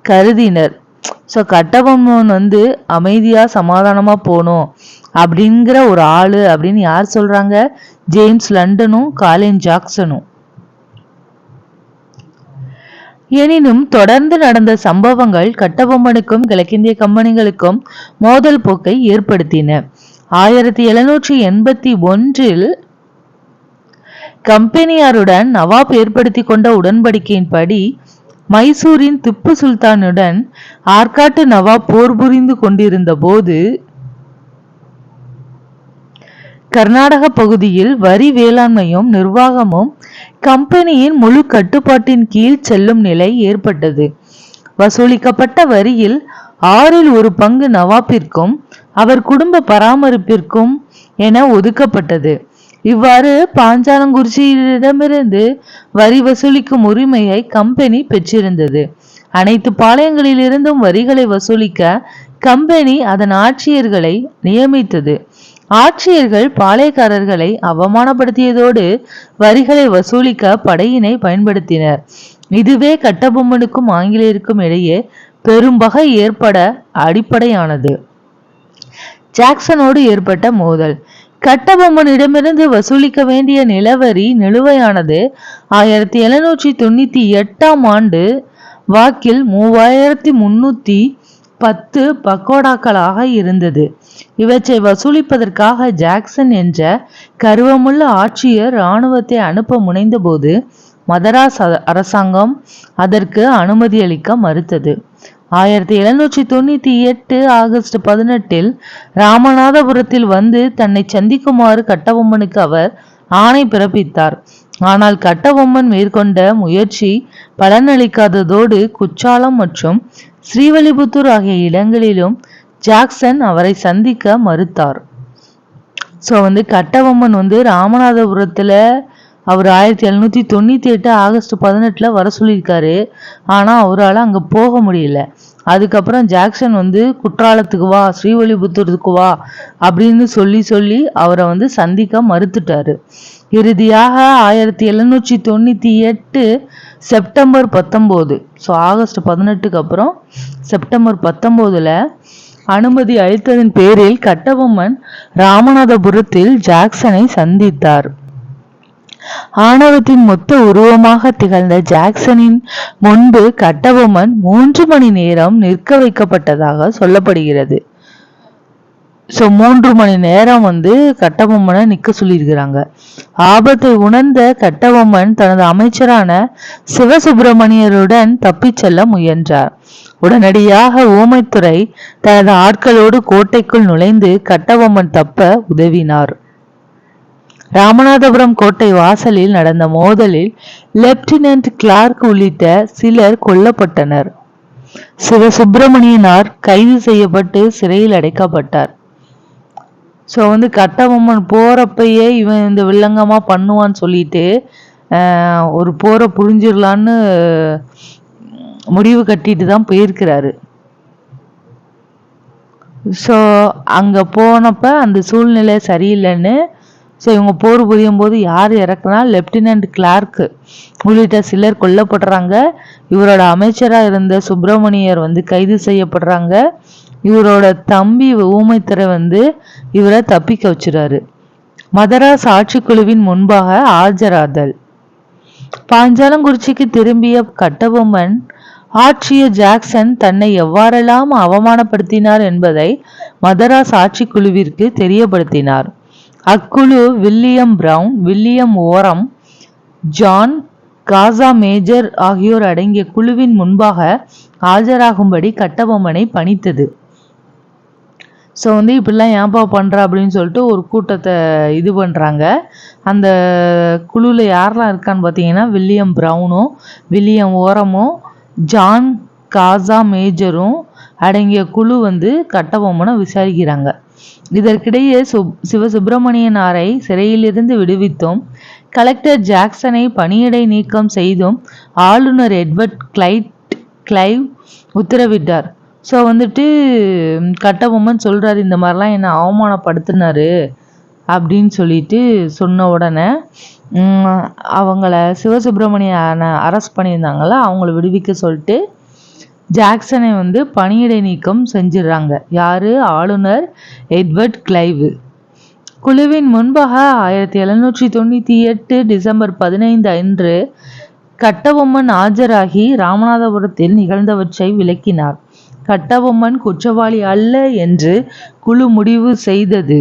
கருதினர். ஸோ கட்டபொம்மன் அமைதியா சமாதானமா போகணும் அப்படிங்கிற ஒரு ஆளு அப்படின்னு யார் சொல்றாங்க? ஜேம்ஸ் லண்டனும் காலின் ஜாக்சனும். எனினும் தொடர்ந்து நடந்த சம்பவங்கள் கட்டபொம்மனுக்கும் கிழக்கிந்திய கம்பெனிகளுக்கும் மோதல் போக்கை ஏற்படுத்தின. 1781 கம்பெனியாருடன் நவாப் ஏற்படுத்தி கொண்ட உடன்படிக்கையின்படி மைசூரின் திப்பு சுல்தானுடன் ஆற்காட்டு நவாப் போர் புரிந்து கொண்டிருந்த போது கர்நாடக பகுதியில் வரி வேளாண்மையும் நிர்வாகமும் கம்பெனியின் முழு கட்டுப்பாட்டின் கீழ் செல்லும் நிலை ஏற்பட்டது. வசூலிக்கப்பட்ட வரியில் 1/6 நவாப்பிற்கும் அவர் குடும்ப பராமரிப்பிற்கும் என ஒதுக்கப்பட்டது. இவ்வாறு பாஞ்சாலங்குறிச்சியிடமிருந்து வரி வசூலிக்கும் உரிமையை கம்பெனி பெற்றிருந்தது. அனைத்து பாளையங்களிலிருந்தும் வரிகளை வசூலிக்க கம்பெனி அதன் ஆட்சியர்களை நியமித்தது. ஆட்சியர்கள் பாளையக்காரர்களை அவமானப்படுத்தியதோடு வரிகளை வசூலிக்க படையினை பயன்படுத்தினர். இதுவே கட்டபொம்மனுக்கும் ஆங்கிலேயருக்கும் இடையே பெரும் பகை ஏற்பட அடிப்படையானது. ஜாக்சனோடு ஏற்பட்ட மோதல். கட்டபொம்மனிடமிருந்து வசூலிக்க வேண்டிய நிலவரி நிலுவையானது 1798 வாக்கில் 3310 பக்கோடாக்களாக இருந்தது. இவற்றை வசூலிப்பதற்காக ஜாக்சன் என்ற கருவமுள்ள ஆட்சியர் இராணுவத்தை அனுப்ப முனைந்தபோது மதராஸ் அரசாங்கம் அதற்கு அனுமதியளிக்க மறுத்தது. 1798 ஆகஸ்ட் 18 ராமநாதபுரத்தில் வந்து தன்னை சந்திக்குமாறு கட்டபொம்மனுக்கு அவர் ஆணை பிறப்பித்தார். ஆனால் கட்டபொம்மன் மேற்கொண்ட முயற்சி பலனளிக்காததோடு குற்றாலம் மற்றும் ஸ்ரீவில்லிபுத்தூர் ஆகிய இடங்களிலும் ஜாக்சன் அவரை சந்திக்க மறுத்தார். ஸோ கட்டபொம்மன் ராமநாதபுரத்துல அவர் 1798 ஆகஸ்ட் 18 வர சொல்லியிருக்காரு. ஆனால் அவரால் அங்கே போக முடியல. அதுக்கப்புறம் ஜாக்சன் குற்றாலத்துக்கு வா, ஸ்ரீவில்லிபுத்தூருக்கு வா அப்படின்னு சொல்லி அவரை சந்திக்க மறுத்துட்டாரு. இறுதியாக 1798 செப்டம்பர் 19, ஸோ ஆகஸ்ட் 18க்கு அப்புறம் செப்டம்பர் 19 அனுமதி அளித்ததன் பேரில் கட்டபொம்மன் ராமநாதபுரத்தில் ஜாக்சனை சந்தித்தார். ஆணவத்தின் மொத்த உருவமாக திகழ்ந்த ஜாக்சனின் முன்பு கட்டபொம்மன் 3 மணி நேரம் நிற்க வைக்கப்பட்டதாக சொல்லப்படுகிறது. ஸோ 3 மணி நேரம் கட்டபொம்மனை நிற்க சொல்லியிருக்கிறாங்க. ஆபத்தை உணர்ந்த கட்டபொம்மன் தனது அமைச்சரான சிவசுப்பிரமணியருடன் தப்பிச் செல்ல முயன்றார். உடனடியாக ஊமைத்துறை தனது ஆட்களோடு கோட்டைக்குள் நுழைந்து கட்டபொம்மன் தப்ப உதவினார். ராமநாதபுரம் கோட்டை வாசலில் நடந்த மோதலில் லெப்டினன்ட் கிளார்க் உள்ளிட்ட சிலர் கொல்லப்பட்டனர். சிவசுப்பிரமணியனார் கைது செய்யப்பட்டு சிறையில் அடைக்கப்பட்டார். ஸோ கட்டபொம்மன் போறப்பயே இவன் இந்த வில்லங்கமா பண்ணுவான்னு சொல்லிட்டு ஒரு போரை புரிஞ்சிடலான்னு முடிவு கட்டிட்டு தான் போயிருக்கிறாரு. ஸோ அங்கே போனப்ப அந்த சூழ்நிலை சரியில்லைன்னு ஸோ இவங்க போர் புரியும் போது யார் இறக்குனா லெப்டினன்ட் கிளார்க் உள்ளிட்ட சிலர் கொல்லப்படுறாங்க. இவரோட அமைச்சராக இருந்த சுப்பிரமணியர் கைது செய்யப்படுறாங்க. இவரோட தம்பி ஊமைத்துறை இவரை தப்பிக்க வச்சுறாரு. மதராஸ் ஆட்சிக்குழுவின் முன்பாக ஆஜராதல். பாஞ்சாலங்குறிச்சிக்கு திரும்பிய கட்டபொம்மன் ஆட்சியர் ஜாக்சன் தன்னை எவ்வாறெல்லாம் அவமானப்படுத்தினார் என்பதை மதராஸ் ஆட்சிக்குழுவிற்கு தெரியப்படுத்தினார். அக்குழு வில்லியம் பிரவுன், வில்லியம் ஓரம், ஜான் காசா மேஜர் ஆகியோர் அடங்கிய குழுவின் முன்பாக ஆஜராகும்படி கட்டபொம்மனை பணித்தது. ஸோ இப்படிலாம் ஏன்பா பண்ணுற அப்படின்னு சொல்லிட்டு ஒரு கூட்டத்தை இது பண்ணுறாங்க. அந்த குழுவில் யாரெல்லாம் இருக்கான்னு பார்த்தீங்கன்னா வில்லியம் பிரவுனும் வில்லியம் ஓரமும் ஜான் காசா மேஜரும் அடங்கிய குழு கட்டபொம்மனை விசாரிக்கிறாங்க. இதற்கிடையே சிவசுப்பிரமணியனாரை சிறையிலிருந்து விடுவித்தும் கலெக்டர் ஜாக்சனை பணியிடை நீக்கம் செய்தும் ஆளுநர் எட்வர்ட் கிளைவ் உத்தரவிட்டார். ஸோ கட்டபொம்மன் சொல்கிறார், இந்த மாதிரிலாம் என்னை அவமானப்படுத்தினாரு அப்படின்னு சொல்லிட்டு சொன்ன உடனே அவங்கள சிவசுப்பிரமணியனை அரெஸ்ட் பண்ணியிருந்தாங்கள அவங்கள விடுவிக்க சொல்லிட்டு ஜாக்சனை பணியிடை நீக்கம் செஞ்சிடறாங்க. யாரு? ஆளுநர் எட்வர்ட் கிளைவ். குழுவின் முன்பாக 1798 டிசம்பர் 15 அன்று கட்டபொம்மன் ஆஜராகி ராமநாதபுரத்தில் நிகழ்ந்தவற்றை விளக்கினார். கட்டபொம்மன் குற்றவாளி அல்ல என்று குழு முடிவு செய்தது.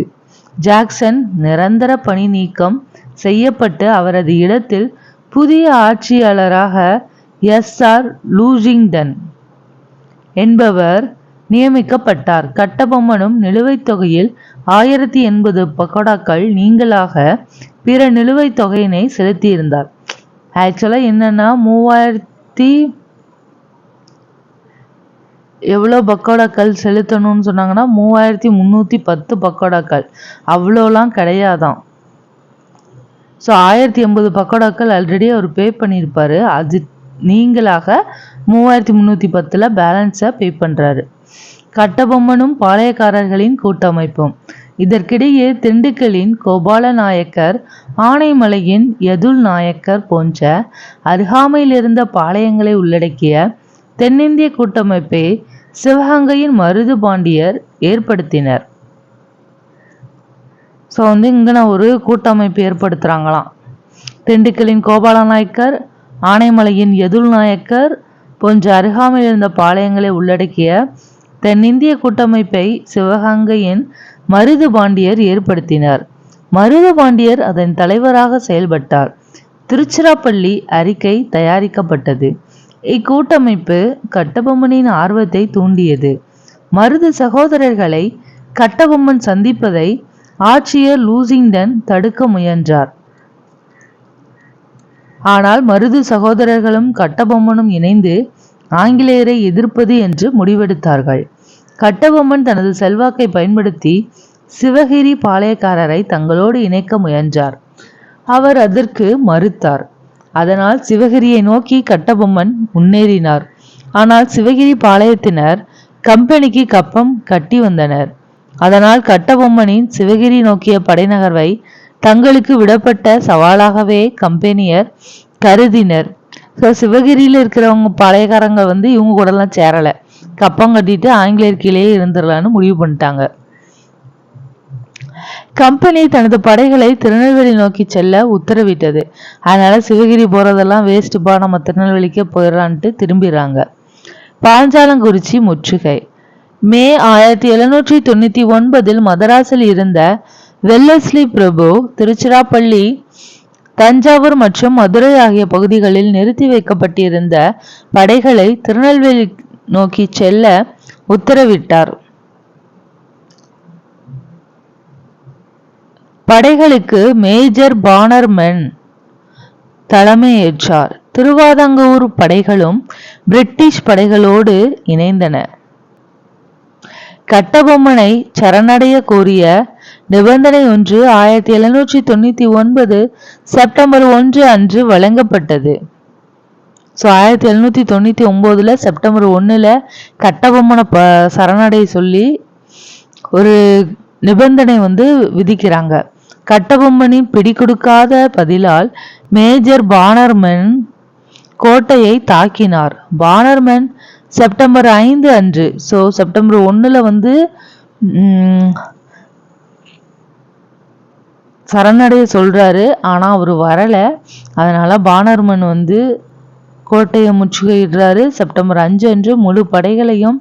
ஜாக்சன் நிரந்தர பணி நீக்கம் செய்யப்பட்டு அவரது இடத்தில் புதிய ஆட்சியாளராக SR லூசிங்டன் என்பவர் நியமிக்கப்பட்டார். கட்டபொம்மனும் நிலுவைத் தொகையில் 1080 பக்கோடாக்கள் நீங்களாக பிற நிலுவைத் தொகையினை செலுத்தியிருந்தார். ஆக்சுவலா என்னன்னா 3000 எவ்வளோ பக்கோடாக்கள் செலுத்தணும்னு சொன்னாங்கன்னா 3310 பக்கோடாக்கள். அவ்வளோலாம் கிடையாதான். ஸோ 1080 பக்கோடாக்கள் ஆல்ரெடி அவர் பே பண்ணியிருப்பாரு. அது நீங்களாக 3310 பேலன்ஸை பே பண்ணுறாரு. கட்டபொம்மனும் பாளையக்காரர்களின் கூட்டமைப்பும். இதற்கிடையே திண்டுக்கலின் கோபால நாயக்கர், ஆனைமலையின் யதுல் நாயக்கர் போன்ற அருகாமையில் இருந்த பாளையங்களை உள்ளடக்கிய தென்னிந்திய கூட்டமைப்பை சிவகங்கையின் மருது பாண்டியர் ஏற்படுத்தினர். ஸோ இங்கே ஒரு கூட்டமைப்பு ஏற்படுத்துகிறாங்களாம். திண்டுக்கலின் கோபால நாயக்கர், ஆனைமலையின் யதுல் நாயக்கர் போன்ற அருகாமையில் இருந்த பாளையங்களை உள்ளடக்கிய தென்னிந்திய கூட்டமைப்பை சிவகங்கையின் மருது பாண்டியர் ஏற்படுத்தினார். மருது பாண்டியர் அதன் தலைவராக செயல்பட்டார். திருச்சிராப்பள்ளி அறிக்கை தயாரிக்கப்பட்டது. இக்கூட்டமைப்பு கட்டபொம்மனின் ஆர்வத்தை தூண்டியது. மருது சகோதரர்களை கட்டபொம்மன் சந்திப்பதை ஆட்சியர் லூசிங்டன் தடுக்க முயன்றார். ஆனால் மருது சகோதரர்களும் கட்டபொம்மனும் இணைந்து ஆங்கிலேயரை எதிர்ப்பது என்று முடிவெடுத்தார்கள். கட்டபொம்மன் தனது செல்வாக்கை பயன்படுத்தி சிவகிரி பாளையக்காரரை தங்களோடு இணைக்க முயன்றார். அவர் அதற்கு மறுத்தார். அதனால் சிவகிரியை நோக்கி கட்டபொம்மன் முன்னேறினார். ஆனால் சிவகிரி பாளையத்தினர் கம்பெனிக்கு கப்பம் கட்டி வந்தனர். அதனால் கட்டபொம்மனின் சிவகிரி நோக்கிய படைநகர்வை தங்களுக்கு விடப்பட்ட சவாலாகவே கம்பெனியர் கருதினர். ஸோ சிவகிரியில் இருக்கிறவங்க பாளையக்காரங்க இவங்க கூடலாம் சேரலை. கப்பம் கட்டிட்டு ஆங்கிலேயர் கீழே இருந்துடலான்னு முடிவு பண்ணிட்டாங்க. கம்பெனி தனது படைகளை திருநெல்வேலி நோக்கி செல்ல உத்தரவிட்டது. அதனால சிவகிரி போறதெல்லாம் வேஸ்ட்டுப்பா, நம்ம திருநெல்வேலிக்கே போயிடலான்ட்டு திரும்பிடுறாங்க. பாஞ்சாலங்குறிச்சி முற்றுகை. மே 1799 மதராஸில் இருந்த வெல்லஸ்லி பிரபு திருச்சிராப்பள்ளி, தஞ்சாவூர் மற்றும் மதுரை ஆகிய பகுதிகளில் நிறுத்தி வைக்கப்பட்டிருந்த படைகளை திருநெல்வேலி நோக்கி செல்ல உத்தரவிட்டார். படைகளுக்கு மேஜர் பானர்மன் தலைமையேற்றார். திருவாதங்கூர் படைகளும் பிரிட்டிஷ் படைகளோடு இணைந்தன. கட்டபொம்மனை சரணடைய கோரிய நிபந்தனை ஒன்று 1799 செப்டம்பர் 1 அன்று வழங்கப்பட்டது. ஸோ 1799 செப்டம்பர் 1 கட்டபொம்மனை சரணடைய சொல்லி ஒரு நிபந்தனை விதிக்கிறாங்க. கட்டபொம்மனின் பிடிகொடுக்காத பதிலால் மேஜர் பானர்மன் கோட்டையை தாக்கினார். பானர்மன் செப்டம்பர் 5 அன்று, ஸோ செப்டம்பர் 1 சரணடைய சொல்றாரு. ஆனா அவர் வரல. அதனால பானர்மன் கோட்டையை முற்றுகையிடுறாரு. செப்டம்பர் 5 அன்று முழு படைகளையும்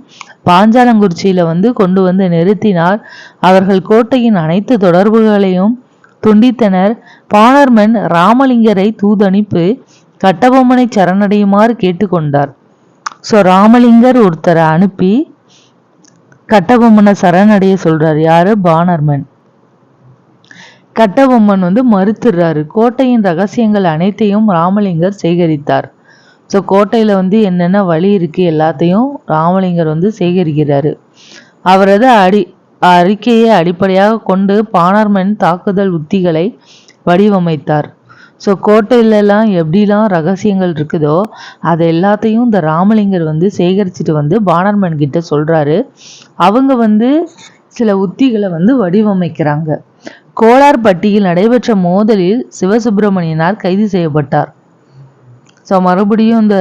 பாஞ்சாலங்குறிச்சியில கொண்டு நிறுத்தினார். அவர்கள் கோட்டையின் அனைத்து தொடர்புகளையும் துண்டித்தனர். பானர்மன் ராமலிங்கரை தூதனுப்பி கட்டபொம்மனை சரணடையுமாறு கேட்டுக்கொண்டார். ஸோ ராமலிங்கர் ஒருத்தரை அனுப்பி கட்டபொம்மனை சரணடைய சொல்றாரு. யாரு? பானர்மன். கட்டபொம்மன் மறுத்துறாரு. கோட்டையின் ரகசியங்கள் அனைத்தையும் ராமலிங்கர் சேகரித்தார். ஸோ கோட்டையில என்னென்ன வழி இருக்கு எல்லாத்தையும் ராமலிங்கர் சேகரிக்கிறாரு. அவரது அறிக்கையை அடிப்படையாக கொண்டு பானர்மன் தாக்குதல் உத்திகளை வடிவமைத்தார். ஸோ கோட்டையிலலாம் எப்படிலாம் ரகசியங்கள் இருக்குதோ அதை எல்லாத்தையும் இந்த ராமலிங்கர் சேகரிச்சுட்டு பானர்மன் கிட்ட சொல்றாரு. அவங்க சில உத்திகளை வடிவமைக்கிறாங்க. கோலார்பட்டியில் நடைபெற்ற மோதலில் சிவசுப்பிரமணியனார் கைது செய்யப்பட்டார். ஸோ மறுபடியும் இந்த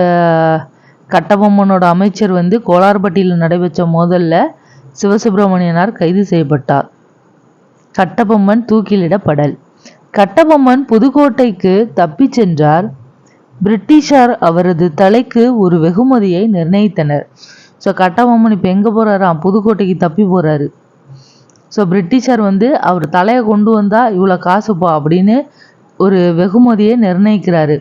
கட்டபொம்மனோட அமைச்சர் கோலார்பட்டியில் நடைபெற்ற மோதல்ல சிவசுப்பிரமணியனார் கைது செய்யப்பட்டார். கட்டபொம்மன் தூக்கிலிடப்படல். கட்டபொம்மன் புதுக்கோட்டைக்கு தப்பி சென்றார். பிரிட்டிஷார் அவரது தலைக்கு ஒரு வெகுமதியை நிர்ணயித்தனர். ஸோ கட்டபொம்மன் இப்போ எங்கே போறாராம்? புதுக்கோட்டைக்கு தப்பி போறாரு. ஸோ பிரிட்டிஷார் அவர் தலையை கொண்டு வந்தா இவ்வளோ காசுப்பா அப்படின்னு ஒரு வெகுமதியை நிர்ணயிக்கிறாரு.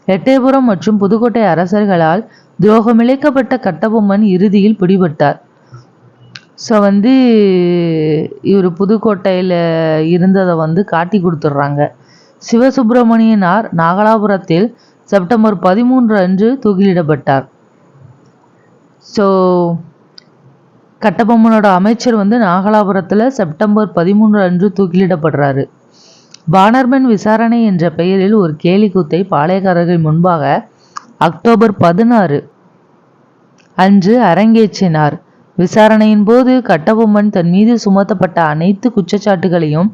எட்டயபுரம் மற்றும் புதுக்கோட்டை அரசர்களால் துரோகமிழைக்கப்பட்ட கட்டபொம்மன் இறுதியில் பிடிபட்டார். ஸோ இவர் புதுக்கோட்டையில் இருந்ததை காட்டி கொடுத்துட்றாங்க. சிவசுப்பிரமணியனார் நாகலாபுரத்தில் செப்டம்பர் 13 அன்று தூக்கிலிடப்பட்டார். ஸோ கட்டபொம்மனோட அமைச்சர் நாகலாபுரத்தில் செப்டம்பர் 13 அன்று தூக்கிலிடப்படுறாரு. பானர்மன் விசாரணை என்ற பெயரில் ஒரு கேலிக்கூத்தை பாளையக்காரர்கள் முன்பாக அக்டோபர் 16 அன்று அரங்கேற்றினார். விசாரணையின் போது கட்டபொம்மன் தன் மீது சுமத்தப்பட்ட அனைத்து குற்றச்சாட்டுகளையும்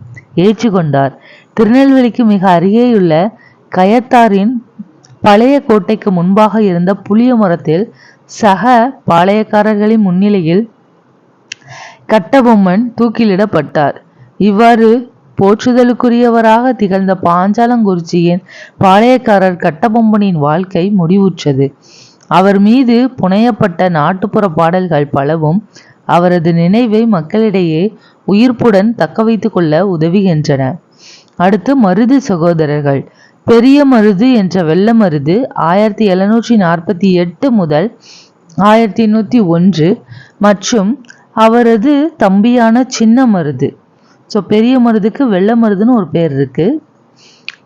ஏற்றுக்கொண்டார். திருநெல்வேலிக்கு மிக அருகேயுள்ள கயத்தாரின் பழைய கோட்டைக்கு முன்பாக இருந்த புளிய மரத்தில் சக பாளையக்காரர்களின் முன்னிலையில் கட்டபொம்மன் தூக்கிலிடப்பட்டார். இவ்வாறு போற்றுதலுக்குரியவராக திகழ்ந்த பாஞ்சாலங்குறிச்சியின் பாளையக்காரர் கட்டபொம்மனின் வாழ்க்கை முடிவுற்றது. அவர் மீது புனையப்பட்ட நாட்டுப்புற பாடல்கள் பலவும் அவரது நினைவை மக்களிடையே உயிர்ப்புடன் தக்க வைத்து கொள்ள உதவுகின்றன. அடுத்து மருது சகோதரர்கள். பெரிய மருது என்ற வெள்ள மருது 1748 முதல் 1801 மற்றும் அவரது தம்பியான சின்ன மருது. ஸோ பெரிய மருதுக்கு வெள்ள மருதுன்னு ஒரு பேர் இருக்கு.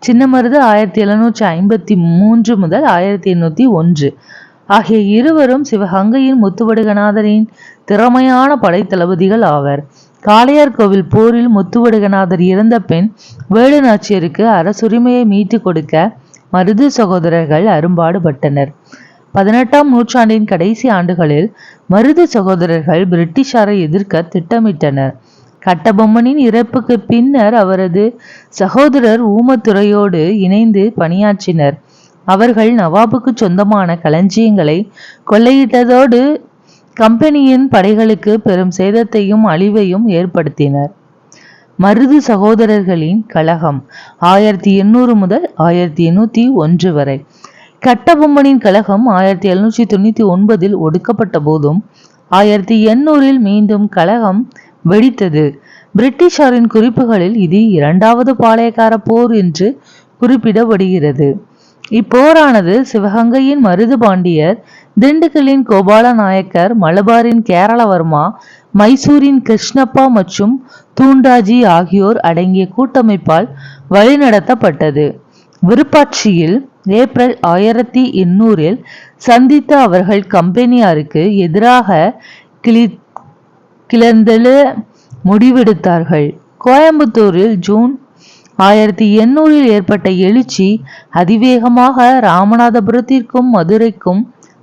சின்ன மருது 1753 முதல் 1801 ஆகிய இருவரும் சிவகங்கையின் முத்துவடுகநாதரின் திறமையான படைத்தளபதிகள் ஆவர். காளையார்கோவில் போரில் முத்துவடுகநாதர் இறந்த பின் வேலு நாச்சியருக்கு அரசுரிமையை மீட்டு கொடுக்க மருது சகோதரர்கள் அரும்பாடுபட்டனர். 18ஆம் நூற்றாண்டின் கடைசி ஆண்டுகளில் மருது சகோதரர்கள் பிரிட்டிஷாரை எதிர்க்க திட்டமிட்டனர். கட்டபொம்மனின் இறப்புக்கு பின்னர் அவரது சகோதரர் ஊமத்துரையோடு இணைந்து பணியாற்றினர். அவர்கள் நவாபுக்கு சொந்தமான களஞ்சியங்களை கொள்ளையிட்டதோடு கம்பெனியின் படைகளுக்கு பெரும் சேதத்தையும் அழிவையும் ஏற்படுத்தினர். மருது சகோதரர்களின் கழகம் 1800 முதல் 1801 வரை. கட்டபொம்மனின் கழகம் 1799 ஒடுக்கப்பட்ட போதும் 1800 மீண்டும் கழகம் வெடித்தது. பிரிட்டிஷாரின் குறிப்புகளில் இது 2வது பாளையக்கார போர் என்று குறிப்பிடப்படுகிறது. இப்போரானது சிவகங்கையின் மருது பாண்டியர், திண்டுக்கல்லின் கோபால நாயக்கர், மலபாரின் கேரளவர்மா, மைசூரின் கிருஷ்ணப்பா மற்றும் தூண்டாஜி ஆகியோர் அடங்கிய கூட்டமைப்பால் வழிநடத்தப்பட்டது. விருப்பாட்சியில் ஏப்ரல் 1800 சந்தித்த அவர்கள் கம்பெனியாருக்கு எதிராக கிளர்ந்தெழ முடிவெடுத்தார்கள். கோயம்புத்தூரில் ஜூன் 1800 ஏற்பட்ட எழுச்சி அதிவேகமாக ராமநாதபுரத்திற்கும் மதுரைக்கும்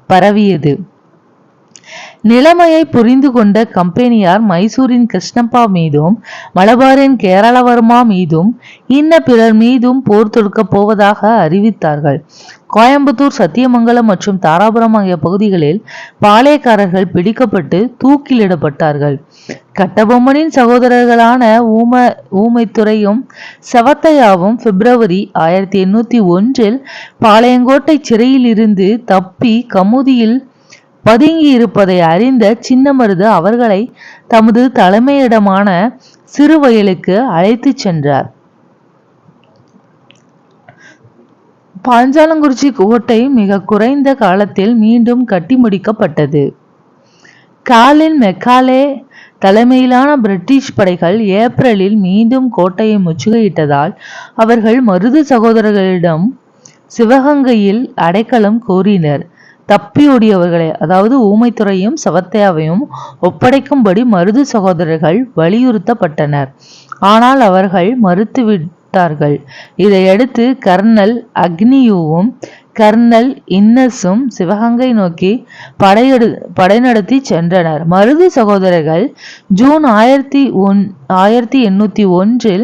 பரவியது. நிலைமையை புரிந்து கொண்ட கம்பெனியார் மைசூரின் கிருஷ்ணப்பா மீதும் மலபாரின் கேரளவர்மா மீதும் இன்ன பிறர் மீதும் போர் தொடுக்கப் போவதாக அறிவித்தார்கள். கோயம்புத்தூர், சத்தியமங்கலம் மற்றும் தாராபுரம் ஆகிய பகுதிகளில் பாளையக்காரர்கள் பிடிக்கப்பட்டு தூக்கிலிடப்பட்டார்கள். கட்டபொம்மனின் சகோதரர்களான ஊமைத்துரையும் செவத்தையாவும் பிப்ரவரி 1801 பாளையங்கோட்டை சிறையில் இருந்து தப்பி கமுதியில் பதுங்கி இருப்பதை அறிந்த சின்னமருது அவர்களை தமது தலைமையிடமான சிறுவயலுக்கு அழைத்து சென்றார். பாஞ்சாலங்குறிச்சி கோட்டை மிக குறைந்த காலத்தில் மீண்டும் கட்டி முடிக்கப்பட்டது. காலின் மெக்காலே தலைமையிலான பிரிட்டிஷ் படைகள் ஏப்ரலில் மீண்டும் கோட்டையை முற்றுகையிட்டதால் அவர்கள் மருது சகோதரர்களிடம் சிவகங்கையில் அடைக்கலம் கோரினர். தப்பியோடியவர்களை, அதாவது ஊமைத்துறையும் செவத்தையாவையும் ஒப்படைக்கும்படி மருது சகோதரர்கள் வலியுறுத்தப்பட்டனர். ஆனால் அவர்கள் மறுத்துவிட்டார்கள். இதையடுத்து கர்னல் அக்னியூவும் கர்னல் இன்னஸும் சிவகங்கை நோக்கி படை நடத்தி சென்றனர். மருது சகோதரர்கள் ஜூன் 1801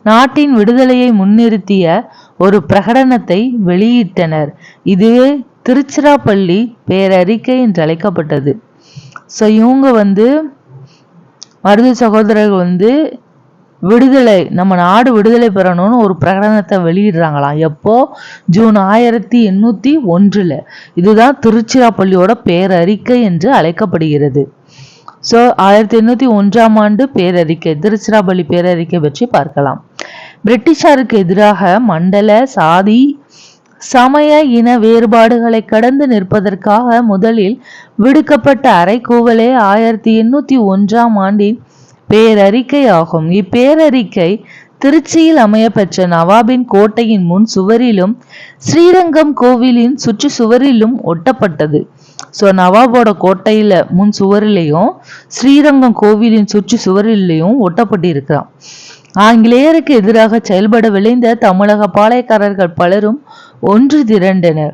நாட்டின் விடுதலையை முன்னிறுத்திய ஒரு பிரகடனத்தை வெளியிட்டனர். இதுவே திருச்சிராப்பள்ளி பேரறிக்கை என்று அழைக்கப்பட்டது. ஸோ இவங்க மருது சகோதரர்கள் விடுதலை, நம்ம நாடு விடுதலை பெறணும்னு ஒரு பிரகடனத்தை வெளியிடுறாங்களாம். எப்போ? ஜூன் 1801. இதுதான் திருச்சிராப்பள்ளியோட பேரறிக்கை என்று அழைக்கப்படுகிறது. ஸோ 1801ஆம் ஆண்டு பேரறிக்கை, திருச்சிராப்பள்ளி பேரறிக்கை பற்றி பார்க்கலாம். பிரிட்டிஷாருக்கு எதிராக மண்டல, சாதி, சமய இன வேறுபாடுகளை கடந்து நிற்பதற்காக முதலில் விடுக்கப்பட்ட அறைகூவலே 1801 பேரறிக்கை ஆகும். இப்பேரறிக்கை திருச்சியில் அமையப்பெற்ற நவாபின் கோட்டையின் முன் சுவரிலும் ஸ்ரீரங்கம் கோவிலின் சுற்று சுவரிலும் ஒட்டப்பட்டது. ஸோ நவாபோட கோட்டையில முன் சுவரிலையும் ஸ்ரீரங்கம் கோவிலின் சுற்று சுவரிலையும் ஒட்டப்பட்டு இருக்கிறான். ஆங்கிலேயருக்கு எதிராக செயல்பட விளைந்த தமிழக பாளையக்காரர்கள் பலரும் ஒன்று திரண்டனர்.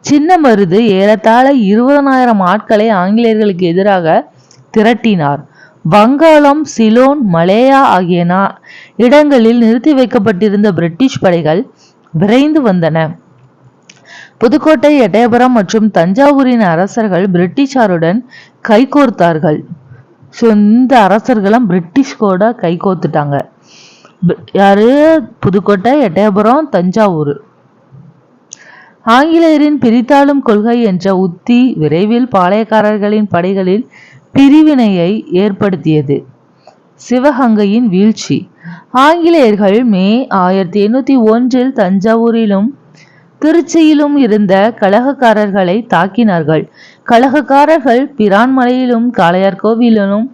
சின்ன மருது ஏறத்தாழ 20,000 ஆட்களை ஆங்கிலேயர்களுக்கு எதிராக திரட்டினார். வங்காளம், சிலோன், மலேயா ஆகிய இடங்களில் நிறுத்தி வைக்கப்பட்டிருந்த பிரிட்டிஷ் படைகள் விரைந்து வந்தன. புதுக்கோட்டை, எட்டயபுரம் மற்றும் தஞ்சாவூரின் அரசர்கள் பிரிட்டிஷாருடன் கைகோர்த்தார்கள். ஸோ இந்த அரசர்களும் பிரிட்டிஷ்கோட கைகோர்த்துட்டாங்க. யாரு? புதுக்கோட்டை, எட்டயபுரம், தஞ்சாவூர். ஆங்கிலேயரின் பிரித்தாளும் கொள்கை என்ற உத்தி விரைவில் பாளையக்காரர்களின் படைகளில் பிரிவினையை ஏற்படுத்தியது. சிவகங்கையின் வீழ்ச்சி. ஆங்கிலேயர்கள் மே 1801 தஞ்சாவூரிலும் திருச்சியிலும் இருந்த கலகக்காரர்களை தாக்கினார்கள். கலகக்காரர்கள் பிரான்மலையிலும் காளையார்கோவிலிலும்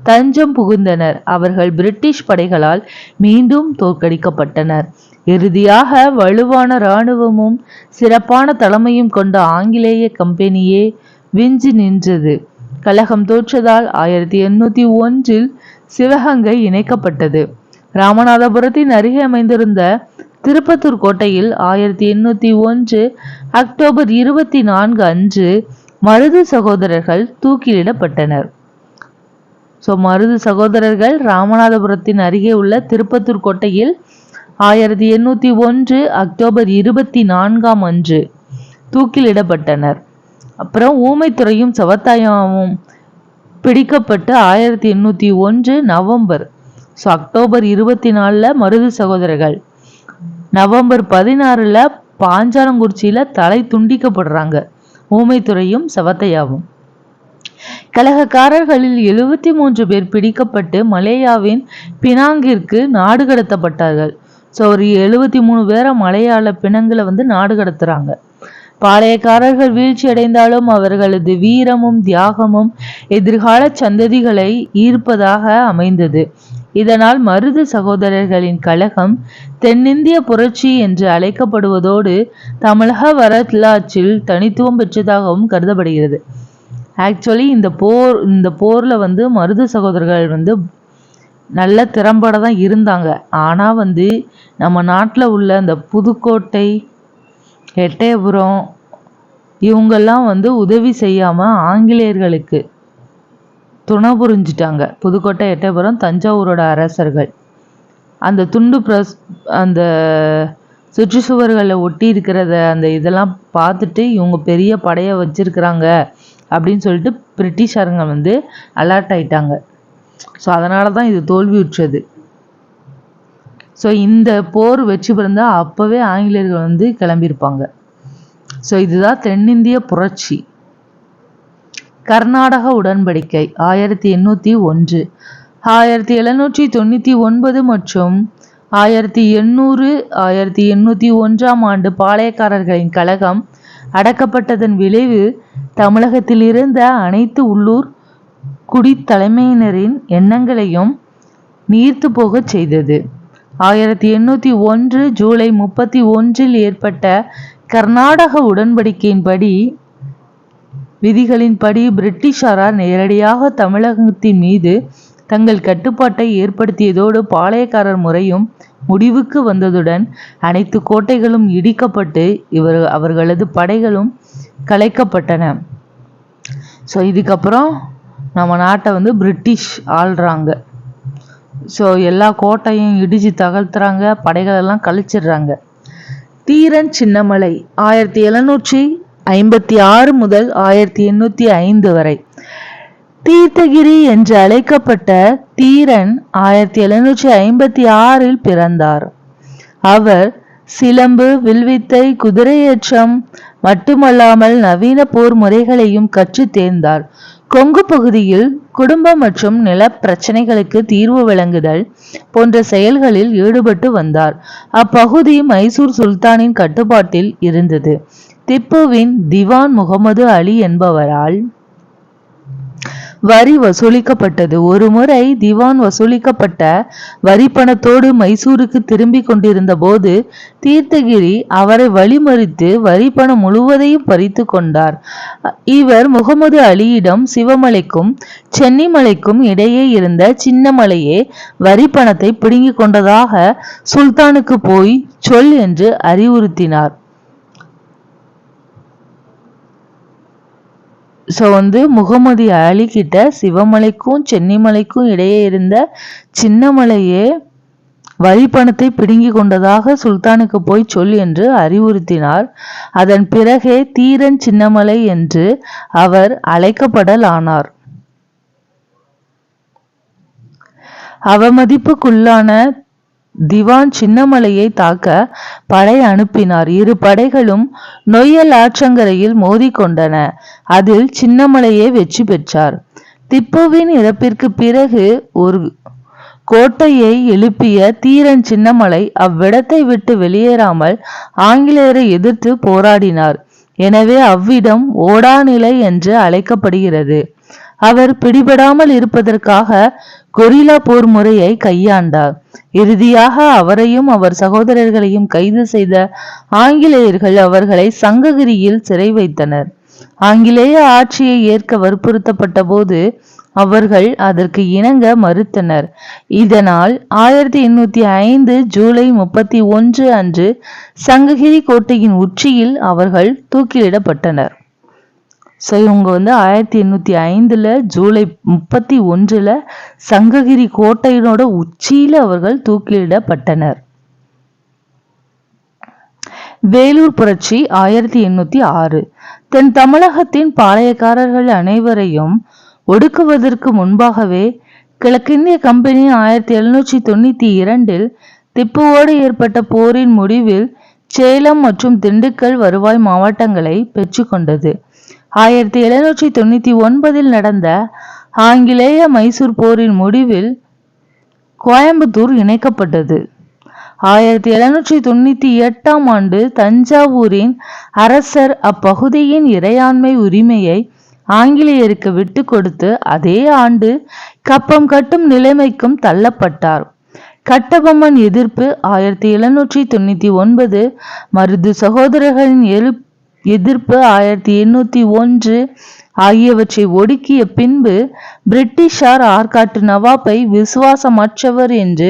தஞ்சம் புகுந்தனர். அவர்கள் பிரிட்டிஷ் படைகளால் மீண்டும் தோற்கடிக்கப்பட்டனர். இறுதியாக வலுவான இராணுவமும் சிறப்பான தலைமையும் கொண்ட ஆங்கிலேய கம்பெனியே விஞ்சி நின்றது. கலகம் தோற்றதால் 1801 சிவகங்கை இணைக்கப்பட்டது. ராமநாதபுரத்தின் அருகே அமைந்திருந்த திருப்பத்தூர் கோட்டையில் 1801 அக்டோபர் 24 அன்று மருது சகோதரர்கள் தூக்கிலிடப்பட்டனர். ஸோ மருது சகோதரர்கள் ராமநாதபுரத்தின் அருகே உள்ள திருப்பத்தூர் கோட்டையில் 1801 அக்டோபர் 24 அன்று தூக்கிலிடப்பட்டனர். அப்புறம் ஊமைத்துறையும் சவத்தாயமும் பிடிக்கப்பட்டு 1801 நவம்பர், ஸோ அக்டோபர் 24 மருது சகோதரர்கள், நவம்பர் 16 பாஞ்சாலங்குறிச்சியில தலை துண்டிக்கப்படுறாங்க ஊமைத்துறையும் சவத்தையாவும். கலகக்காரர்களில் 73 பேர் பிடிக்கப்பட்டு மலேயாவின் பினாங்கிற்கு நாடு கடத்தப்பட்டார்கள். ஸோ ஒரு 73 பேரை மலையாள பிணங்களை நாடு கடத்துறாங்க. பாளையக்காரர்கள் வீழ்ச்சி அடைந்தாலும் அவர்களது வீரமும் தியாகமும் எதிர்கால சந்ததிகளை ஈர்ப்பதாக அமைந்தது. இதனால் மருது சகோதரர்களின் கழகம் தென்னிந்திய புரட்சி என்று அழைக்கப்படுவதோடு தமிழக வரலாற்றில் தனித்துவம் பெற்றதாகவும் கருதப்படுகிறது. ஆக்சுவலி இந்த போர்ல மருது சகோதரர்கள் நல்ல திறம்பட தான் இருந்தாங்க. ஆனால் நம்ம நாட்டில் உள்ள அந்த புதுக்கோட்டை, எட்டயபுரம் இவங்கெல்லாம் உதவி செய்யாமல் ஆங்கிலேயர்களுக்கு துணை புரிஞ்சிட்டாங்க. புதுக்கோட்டை, எட்டயபுரம், தஞ்சாவூரோட அரசர்கள் அந்த துண்டு அந்த சுற்றுச்சுவர்களை ஒட்டி இருக்கிறத அந்த இதெல்லாம் பார்த்துட்டு இவங்க பெரிய படையை வச்சிருக்கிறாங்க அப்படின்னு சொல்லிட்டு பிரிட்டிஷாருங்க அலர்ட் ஆயிட்டாங்க. ஸோ அதனால தான் இது தோல்வியுற்றது. ஸோ இந்த போர் வெற்றி பெறுந்தால் அப்போவே ஆங்கிலேயர்கள் கிளம்பியிருப்பாங்க. ஸோ இதுதான் தென்னிந்திய புரட்சி. கர்நாடக உடன்படிக்கை 1801, 1799 மற்றும் 1800, 1801 பாளையக்காரர்களின் கழகம் அடக்கப்பட்டதன் விளைவு தமிழகத்தில் இருந்த அனைத்து உள்ளூர் குடித்தலைமையினரின் எண்ணங்களையும் நீர்த்து போகச் செய்தது. 1801 ஜூலை 31 ஏற்பட்ட கர்நாடக உடன்படிக்கையின்படி விதிகளின்படி பிரிட்டிஷாரார் நேரடியாக தமிழகத்தின் மீது தங்கள் கட்டுப்பாட்டை ஏற்படுத்தியதோடு பாளையக்காரர் முறையும் முடிவுக்கு வந்ததுடன் அனைத்து கோட்டைகளும் இடிக்கப்பட்டு அவர்களது படைகளும் கலைக்கப்பட்டன. ஸோ இதுக்கப்புறம் நம்ம நாட்டை பிரிட்டிஷ் ஆள்றாங்க. ஸோ எல்லா கோட்டையும் இடிச்சு தகர்த்துறாங்க, படைகளெல்லாம் கழிச்சிடுறாங்க. தீரன் சின்னமலை 1756 முதல் 1805 வரை. தீர்த்தகிரி என்று அழைக்கப்பட்ட தீரன் 1756 பிறந்தார். அவர் சிலம்பு, வில்வித்தை, குதிரையேற்றம் மட்டுமல்லாமல் நவீன போர் முறைகளையும் கற்று தேர்ந்தார். கொங்கு பகுதியில் குடும்ப மற்றும் நில பிரச்சனைகளுக்கு தீர்வு வழங்குதல் போன்ற செயல்களில் ஈடுபட்டு வந்தார். அப்பகுதி மைசூர் சுல்தானின் கட்டுப்பாட்டில் இருந்தது. திப்புவின் திவான் முகமது அலி என்பவரால் வரி வசூலிக்கப்பட்டது. ஒருமுறை திவான் வசூலிக்கப்பட்ட வரி பணத்தோடு மைசூருக்கு திரும்பி கொண்டிருந்த போது தீர்த்தகிரி அவரை வழிமறித்து வரி பணம் முழுவதையும் பறித்து கொண்டார். இவர் முகமது அலியிடம் சிவமலைக்கும் சென்னிமலைக்கும் இடையே இருந்த சின்னமலையே வரி பணத்தை பிடுங்கிக் கொண்டதாக சுல்தானுக்கு போய் சொல் என்று அறிவுறுத்தினார். முகமது அலி கிட்ட சிவமலைக்கும் சென்னிமலைக்கும் இடையே இருந்த சின்னமலையே வரி பணத்தை பிடுங்கி கொண்டதாக சுல்தானுக்கு போய் சொல் என்று அறிவுறுத்தினார். அதன் பிறகே தீரன் சின்னமலை என்று அவர் அழைக்கப்படலானார். அவமதிப்புக்குள்ளான திவான் சின்னமலையை தாக்க படை அனுப்பினார். இரு படைகளும் நொய்யல் ஆற்றங்கரையில் மோதிக்கொண்டன. அதில் சின்னமலையே வெற்றி பெற்றார். திப்புவின் இறப்பிற்கு பிறகு ஒரு கோட்டையை எழுப்பிய தீரன் சின்னமலை அவ்விடத்தை விட்டு வெளியேறாமல் ஆங்கிலேயரை எதிர்த்து போராடினார். எனவே அவ்விடம் ஓடாநிலை என்று அழைக்கப்படுகிறது. அவர் பிடிபடாமல் இருப்பதற்காக கொரில்லா போர் முறையை கையாண்டார். இறுதியாக அவரையும் அவர் சகோதரர்களையும் கைது செய்த ஆங்கிலேயர்கள் அவர்களை சங்ககிரியில் சிறை வைத்தனர். ஆங்கிலேய ஆட்சியை ஏற்க வற்புறுத்தப்பட்ட போது அவர்கள் அதற்கு இணங்க மறுத்தனர். இதனால் 1805 ஜூலை 31 அன்று சங்ககிரி கோட்டையின் உச்சியில் அவர்கள் தூக்கிலிடப்பட்டனர். இவங்க 1805 ஜூலை 31 சங்ககிரி கோட்டையினோட உச்சியில அவர்கள் தூக்கிலிடப்பட்டனர். வேலூர் புரட்சி 1806. தென் தமிழகத்தின் பாளையக்காரர்கள் அனைவரையும் ஒடுக்குவதற்கு முன்பாகவே கிழக்கிந்திய கம்பெனி 1792 திப்புவோடு ஏற்பட்ட போரின் முடிவில் சேலம் மற்றும் திண்டுக்கல் வருவாய் மாவட்டங்களை பெற்றுக்கொண்டது. 1799 நடந்த ஆங்கிலேய மைசூர் போரின் முடிவில் கோயம்புத்தூர் இணைக்கப்பட்டது. 1798 ஆண்டு தஞ்சாவூரின் அரசர் அப்பகுதியின் இறையாண்மை உரிமையை ஆங்கிலேயருக்கு விட்டு கொடுத்து அதே ஆண்டு கப்பம் கட்டும் நிலைமைக்கும் தள்ளப்பட்டார். கட்டபொம்மன் எதிர்ப்பு 1799, மருது சகோதரர்களின் எதிர்ப்பு 1801 ஆகியவற்றை ஒடுக்கிய பின்பு பிரிட்டிஷார் ஆற்காட்டு நவாப்பை விசுவாசமற்றவர் என்று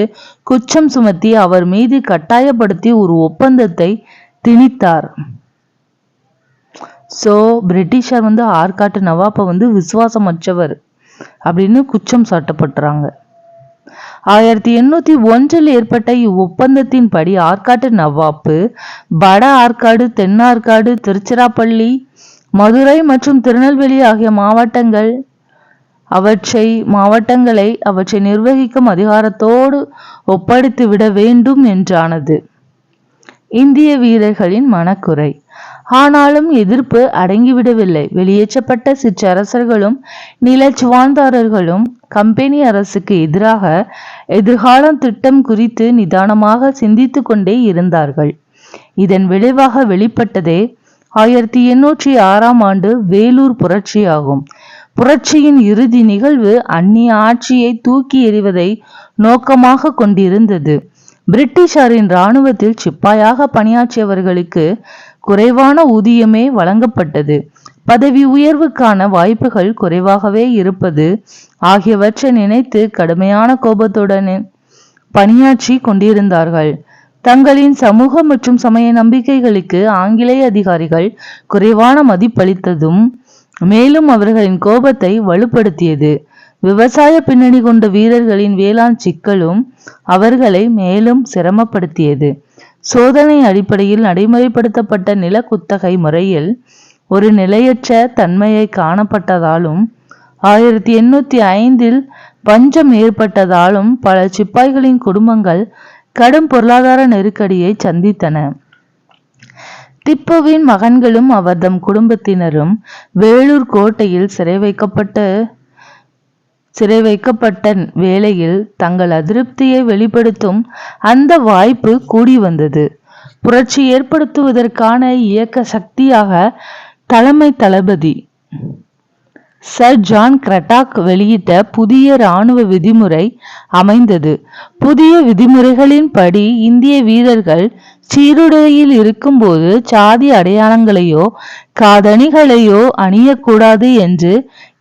குற்றம் சுமத்தி அவர் மீது கட்டாயப்படுத்தி ஒரு ஒப்பந்தத்தை திணித்தார். பிரிட்டிஷார் ஆற்காட்டு நவாப்பை விசுவாசமற்றவர் அப்படின்னு குற்றம் சாட்டப்பட்டுறாங்க. 1801 ஏற்பட்ட இவ்வொப்பந்தத்தின் படி ஆற்காட்டு நவாப்பு வட ஆற்காடு, தென்னார்காடு, திருச்சிராப்பள்ளி, மதுரை மற்றும் திருநெல்வேலி ஆகிய மாவட்டங்களை அவற்றை நிர்வகிக்கும் அதிகாரத்தோடு ஒப்படைத்துவிட வேண்டும் என்றானது. இந்திய வீரர்களின் மனக்குறை. ஆனாலும் எதிர்ப்பு அடங்கிவிடவில்லை. வெளியேற்றப்பட்ட சிற்றரசர்களும் நிலச்சுவாந்தாரர்களும் கம்பெனி அரசுக்கு எதிராக எதிர்காலம் திட்டம் குறித்து நிதானமாக சிந்தித்து கொண்டே இருந்தார்கள். இதன் விளைவாக வெளிப்பட்டதே 1806 ஆண்டு வேலூர் புரட்சி ஆகும். புரட்சியின் இறுதி நிகழ்வு அந்நிய ஆட்சியை தூக்கி எறிவதை நோக்கமாக கொண்டிருந்தது. பிரிட்டிஷாரின் இராணுவத்தில் சிப்பாயாக பணியாற்றியவர்களுக்கு குறைவான ஊதியமே வழங்கப்பட்டது. பதவி உயர்வுக்கான வாய்ப்புகள் குறைவாகவே இருப்பது ஆகியவற்றை நினைத்து கடுமையான கோபத்துடன் பணியாற்றி கொண்டிருந்தார்கள். தங்களின் சமூக மற்றும் சமய நம்பிக்கைகளுக்கு ஆங்கிலேய அதிகாரிகள் குறைவான மதிப்பளித்ததும் மேலும் அவர்களின் கோபத்தை வலுப்படுத்தியது. விவசாய பின்னணி கொண்ட வீரர்களின் வேளாண் சிக்கலும் அவர்களை மேலும் சிரமப்படுத்தியது. சோதனை அடிப்படையில் நடைமுறைப்படுத்தப்பட்ட நில குத்தகை முறையில் ஒரு நிலையற்ற தன்மையை காணப்பட்டதாலும் 1805 பஞ்சம் ஏற்பட்டதாலும் பல சிப்பாய்களின் குடும்பங்கள் கடும் பொருளாதார நெருக்கடியை சந்தித்தன. திப்புவின் மகன்களும் அவர்தம் குடும்பத்தினரும் வேலூர் கோட்டையில் சிறை வைக்கப்பட்ட வேளையில் தங்கள் அதிருப்தியை வெளிப்படுத்தும் அந்த வாய்ப்பு கூடி வந்தது. புரட்சி ஏற்படுத்துவதற்கான இயக்க சக்தியாக தலைமை தளபதி சர் ஜான் கிரட்டாக் வெளியிட்ட புதிய இராணுவ விதிமுறை அமைந்தது. புதிய விதிமுறைகளின்படி இந்திய வீரர்கள் சீருடையில் இருக்கும்போது சாதி அடையாளங்களையோ காதணிகளையோ அணியக்கூடாது என்று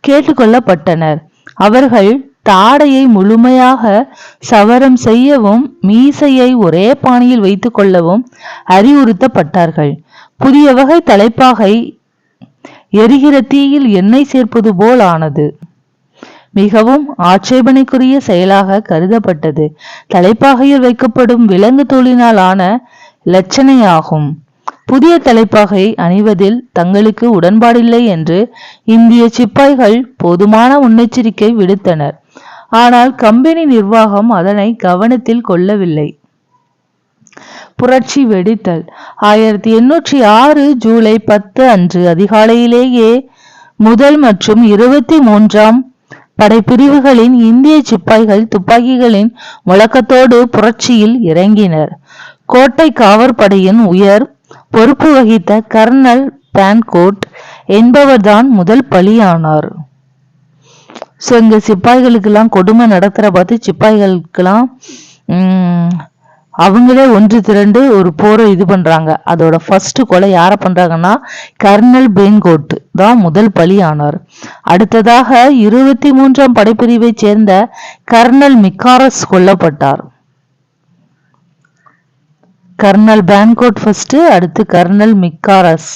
கேட்டுக்கொள்ளப்பட்டனர். அவர்கள் தாடையை முழுமையாக சவரம் செய்யவும் மீசையை ஒரே பாணியில் வைத்துக் கொள்ளவும் அறிவுறுத்தப்பட்டார்கள். புதிய வகை தலைப்பாகை எரிகிற தீயில் எண்ணெய் சேர்ப்பது போல் ஆனது. மிகவும் ஆட்சேபனைக்குரிய செயலாக கருதப்பட்டது. தலைப்பாகையில் வைக்கப்படும் விலங்கு தோலினால் ஆன லட்சணையாகும். புதிய தலைப்பாகை அணிவதில் தங்களுக்கு உடன்பாடில்லை என்று இந்திய சிப்பாய்கள் போதுமான முன்னெச்சரிக்கை விடுத்தனர். ஆனால் கம்பெனி நிர்வாகம் அதனை கவனத்தில் கொள்ளவில்லை. புரட்சி வெடித்தல் 1806 ஜூலை 10 அன்று அதிகாலையிலேயே முதல் மற்றும் 23ஆம் படைப்பிரிவுகளின் இந்திய சிப்பாய்கள் துப்பாக்கிகளின் முழக்கத்தோடு புரட்சியில் இறங்கினர். கோட்டை காவற்படையின் உயர் பொறுப்பு வகித்த கர்னல் பான்கோட் என்பவர்தான் முதல் பலியானார். ஸோ இங்க சிப்பாய்களுக்கெல்லாம் கொடுமை நடக்கிற பார்த்து சிப்பாய்களுக்கெல்லாம் அவங்களே ஒன்று திரண்டு ஒரு போரை இது பண்றாங்க. அதோட ஃபர்ஸ்ட் கொலை யார பண்றாங்கன்னா கர்னல் பென்கோட் தான் முதல் பலியானார். அடுத்ததாக 23ஆம் படைப்பிரிவை சேர்ந்த கர்னல் மிக்காரஸ் கொல்லப்பட்டார். கர்னல் பான்கோட் ஃபர்ஸ்ட், அடுத்து கர்னல் மிக்காரஸ்.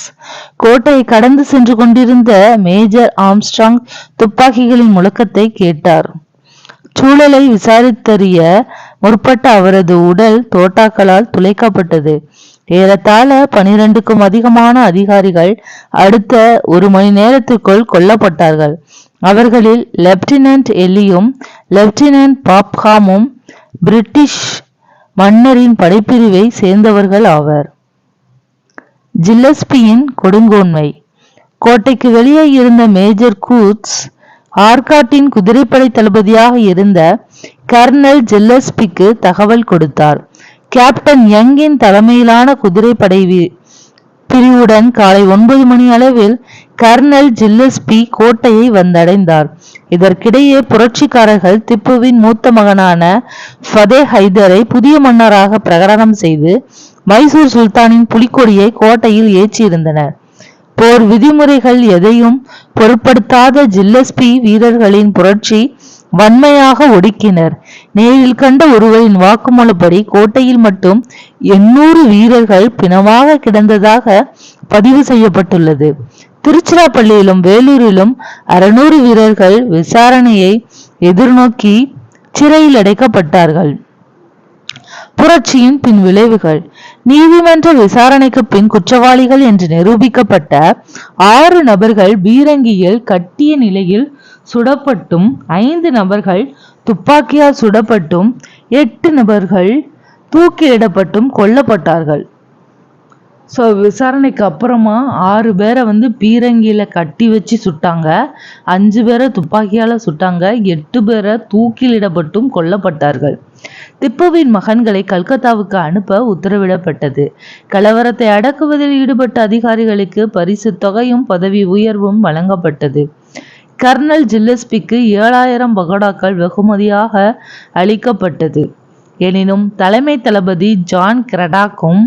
கோட்டையை கடந்து சென்று கொண்டிருந்த மேஜர் ஆம்ஸ்ட்ராங் துப்பாக்கிகளின் முழக்கத்தை கேட்டார். சூழலை விசாரித்தறிய முற்பட்ட அவரது உடல் தோட்டாக்களால் துளைக்கப்பட்டது. ஏறத்தாழ 12க்கும் அதிகமான அதிகாரிகள் அடுத்த 1 மணி நேரத்துக்குள் கொல்லப்பட்டார்கள். அவர்களில் லெப்டினன்ட் எல்லியும் லெப்டினன்ட் பாப்ஹாமும் பிரிட்டிஷ் மன்னரின் படைப்பிரிவை சேர்ந்தவர்கள் ஆவர். ஜில்லஸ்பியின் கொடுங்கோன்மை. கோட்டைக்கு வெளியே இருந்த மேஜர் கூட்ஸ் ஆர்காட்டின் குதிரைப்படை தளபதியாக இருந்த கர்னல் ஜில்லஸ்பிக்கு தகவல் கொடுத்தார். கேப்டன் யங்கின் தலைமையிலான குதிரைப்படை பிரிவுடன் காலை 9 மணி அளவில் கர்னல் ஜில்லஸ்பி கோட்டையை வந்தடைந்தார். இதற்கிடையே புரட்சிக்காரர்கள் திப்புவின் மூத்த மகனான ஃபதே ஹைதரை புதிய மன்னராக பிரகடனம் செய்து மைசூர் சுல்தானின் புலிக்கொடியை கோட்டையில் ஏற்றியிருந்தனர். போர் விதிமுறைகள் எதையும் பொருட்படுத்தாத ஜில்லஸ்பி வீரர்களின் புரட்சி வன்மையாக ஒடுக்கினர். நேரில் கண்ட ஒருவரின் வாக்குமூலப்படி கோட்டையில் மட்டும் 800 வீரர்கள் பிணமாக கிடந்ததாக பதிவு செய்யப்பட்டுள்ளது. திருச்சிராப்பள்ளியிலும் வேலூரிலும் 600 வீரர்கள் விசாரணையை எதிர்நோக்கி சிறையில் அடைக்கப்பட்டார்கள். புரட்சியின் பின் விளைவுகள். நீதிமன்ற விசாரணைக்கு பின் குற்றவாளிகள் என்று நிரூபிக்கப்பட்ட 6 நபர்கள் பீரங்கியில் கட்டிய நிலையில் சுடப்பட்டும், 5 நபர்கள் துப்பாக்கியால் சுடப்பட்டும், 8 நபர்கள் தூக்கிலிடப்பட்டும் கொல்லப்பட்டார்கள். ஸோ விசாரணைக்கு அப்புறமா 6 பேரை பீரங்கியில கட்டி வச்சு சுட்டாங்க, 5 பேரை துப்பாக்கியால சுட்டாங்க, 8 பேரை தூக்கிலிடப்பட்டும் கொல்லப்பட்டார்கள். திப்புவின் மகன்களை கல்கத்தாவுக்கு அனுப்ப உத்தரவிடப்பட்டது. கலவரத்தை அடக்குவதில் ஈடுபட்ட அதிகாரிகளுக்கு பரிசு தொகையும் பதவி உயர்வும் வழங்கப்பட்டது. கர்னல் ஜில்லஸ்பிக்கு 7000 பகோடாக்கள் வெகுமதியாக அளிக்கப்பட்டது. எனினும் தலைமை தளபதி ஜான் கிரடாக்கும்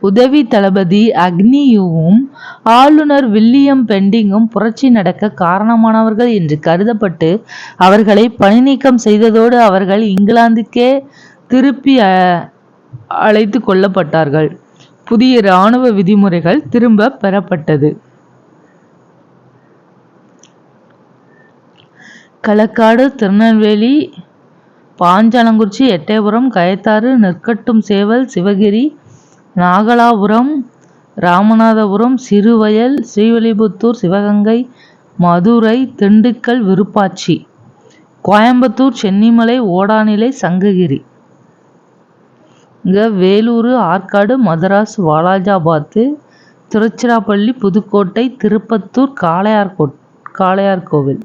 உதவி தளபதி அக்னியுவும் ஆளுநர் வில்லியம் பெண்டிங்கும் புரட்சி நடக்க காரணமானவர்கள் என்று கருதப்பட்டு அவர்களை பணி நீக்கம் செய்ததோடு அவர்கள் இங்கிலாந்துக்கே திருப்பி அழைத்து கொள்ளப்பட்டார்கள். புதிய இராணுவ விதிமுறைகள் திரும்ப பெறப்பட்டது. களக்காடு, திருநெல்வேலி, பாஞ்சாலங்குறிச்சி, எட்டயபுரம், கயத்தாறு, நெற்கட்டும் சேவல், சிவகிரி, நாகலாபுரம், ராமநாதபுரம், சிறுவயல், ஸ்ரீவில்லிபுத்தூர், சிவகங்கை, மதுரை, திண்டுக்கல், விருப்பாட்சி, கோயம்புத்தூர், சென்னிமலை, ஓடாநிலை, சங்ககிரி. இங்கே வேலூர், ஆற்காடு, மதராஸ், வாலாஜாபாத்து, திருச்சிராப்பள்ளி, புதுக்கோட்டை, திருப்பத்தூர், காளையார்கோவில்.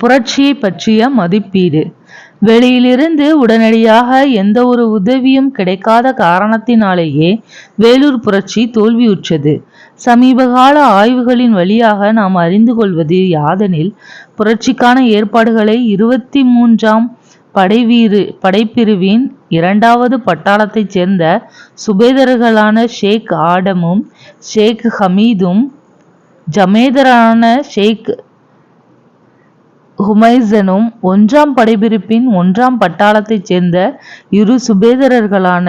புரட்சியை பற்றிய மதிப்பீடு. வெளியிலிருந்து உடனடியாக எந்த ஒரு உதவியும் கிடைக்காத காரணத்தினாலேயே வேலூர் புரட்சி தோல்வியுற்றது. சமீபகால ஆய்வுகளின் வழியாக நாம் அறிந்து கொள்வது யாதெனில், புரட்சிக்கான ஏற்பாடுகளை 23ஆம் படைப்பிரிவின் 2வது பட்டாளத்தைச் சேர்ந்த சுபேதர்களான ஷேக் ஆடமும் ஷேக் ஹமீதும், ஜமேதரான ஷேக் ஹுமைசனும், 1ஆம் படைப்பிரிவின் 1ஆம் பட்டாளத்தைச் சேர்ந்த இரு சுபேதர்களான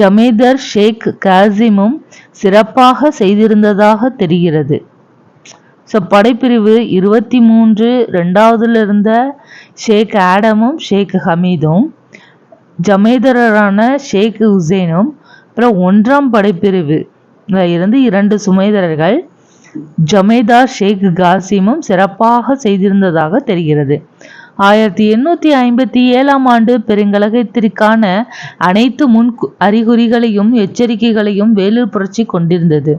ஜமேதர் ஷேக் காசிமும் சிறப்பாக செய்திருந்ததாக தெரிகிறது. படைப்பிரிவு 23 2வதுல இருந்த ஷேக் ஆடமும் ஷேக் ஹமீதும், ஜமேதரான ஷேக் ஹுசைனும், அப்புறம் 1ஆம் படைப்பிரிவு இருந்து 2 சுமேதர்கள் ஜமேதார் ஷேக் காசிமும் சிறப்பாக செய்திருந்ததாக தெரிகிறது. 1857ஆம் ஆண்டு பெருங்கலகத்திற்கான அனைத்து முன் அறிகுறிகளையும் எச்சரிக்கைகளையும் வேலூர் புரட்சி கொண்டிருந்தது.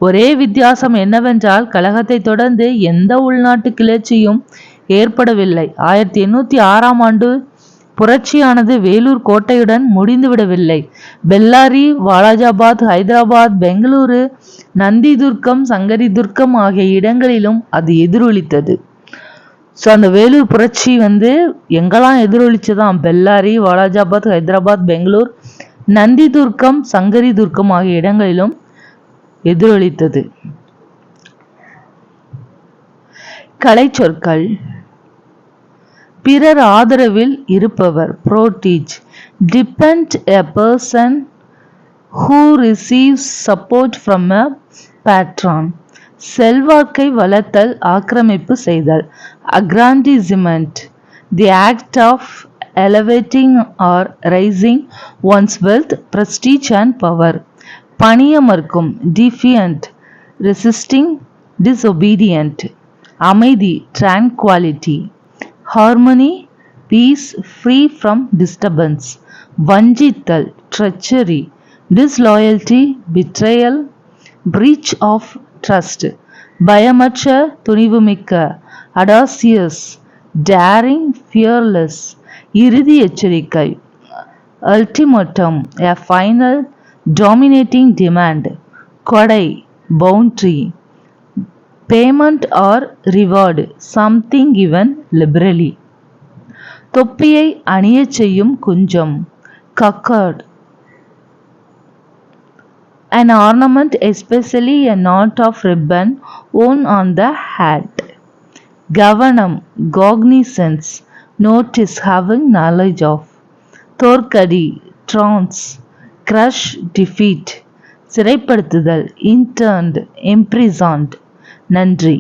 ஒரே வித்தியாசம் என்னவென்றால், கலகத்தை தொடர்ந்து எந்த உள்நாட்டு கிளர்ச்சியும் ஏற்படவில்லை. 1806ஆம் ஆண்டு புரட்சியானது வேலூர் கோட்டையுடன் முடிந்துவிடவில்லை. பெல்லாரி, வாலாஜாபாத், ஹைதராபாத், பெங்களூரு, நந்திதுர்க்கம், சங்கரிதுர்க்கம் ஆகிய இடங்களிலும் அது எதிரொலித்தது. அந்த வேலூர் புரட்சி எங்கெல்லாம் எதிரொலிச்சதான்? பெல்லாரி, வாலாஜாபாத், ஹைதராபாத், பெங்களூர், நந்திதுர்க்கம், சங்கரிதுர்க்கம் ஆகிய இடங்களிலும் எதிரொலித்தது. கலைச்சொற்கள். பிறர் ஆதரவில் இருப்பவர். protege. Depend, a person who receives support from a patron. செல்வாக்கை வளர்த்தல், ஆக்கிரமிப்பு செய்தல். aggrandizement. The act of elevating or raising one's wealth, prestige and power. பணியமர்க்கும். defiant. Resisting, disobedient. அமைதி, tranquility. harmony, peace, free from disturbance. வஞ்சித்தல், treachery. disloyalty, betrayal, breach of trust. பயமற்ற, துணிவுமிக்க. audacious, daring, fearless. இறுதி எச்சரிக்கை. ultimatum, a final dominating demand. கொடை, bounty. payment or reward, something given liberally. தொப்பியை அணியச் செய்யும் குஞ்சம். cockard. An ornament, especially a knot of ribbon worn on the hat. கவனம், cognizance, notice, having knowledge of. தோற்கடி, trance. crush, defeat. சிறைப்படுத்துதல், interned, imprisoned. நன்றி.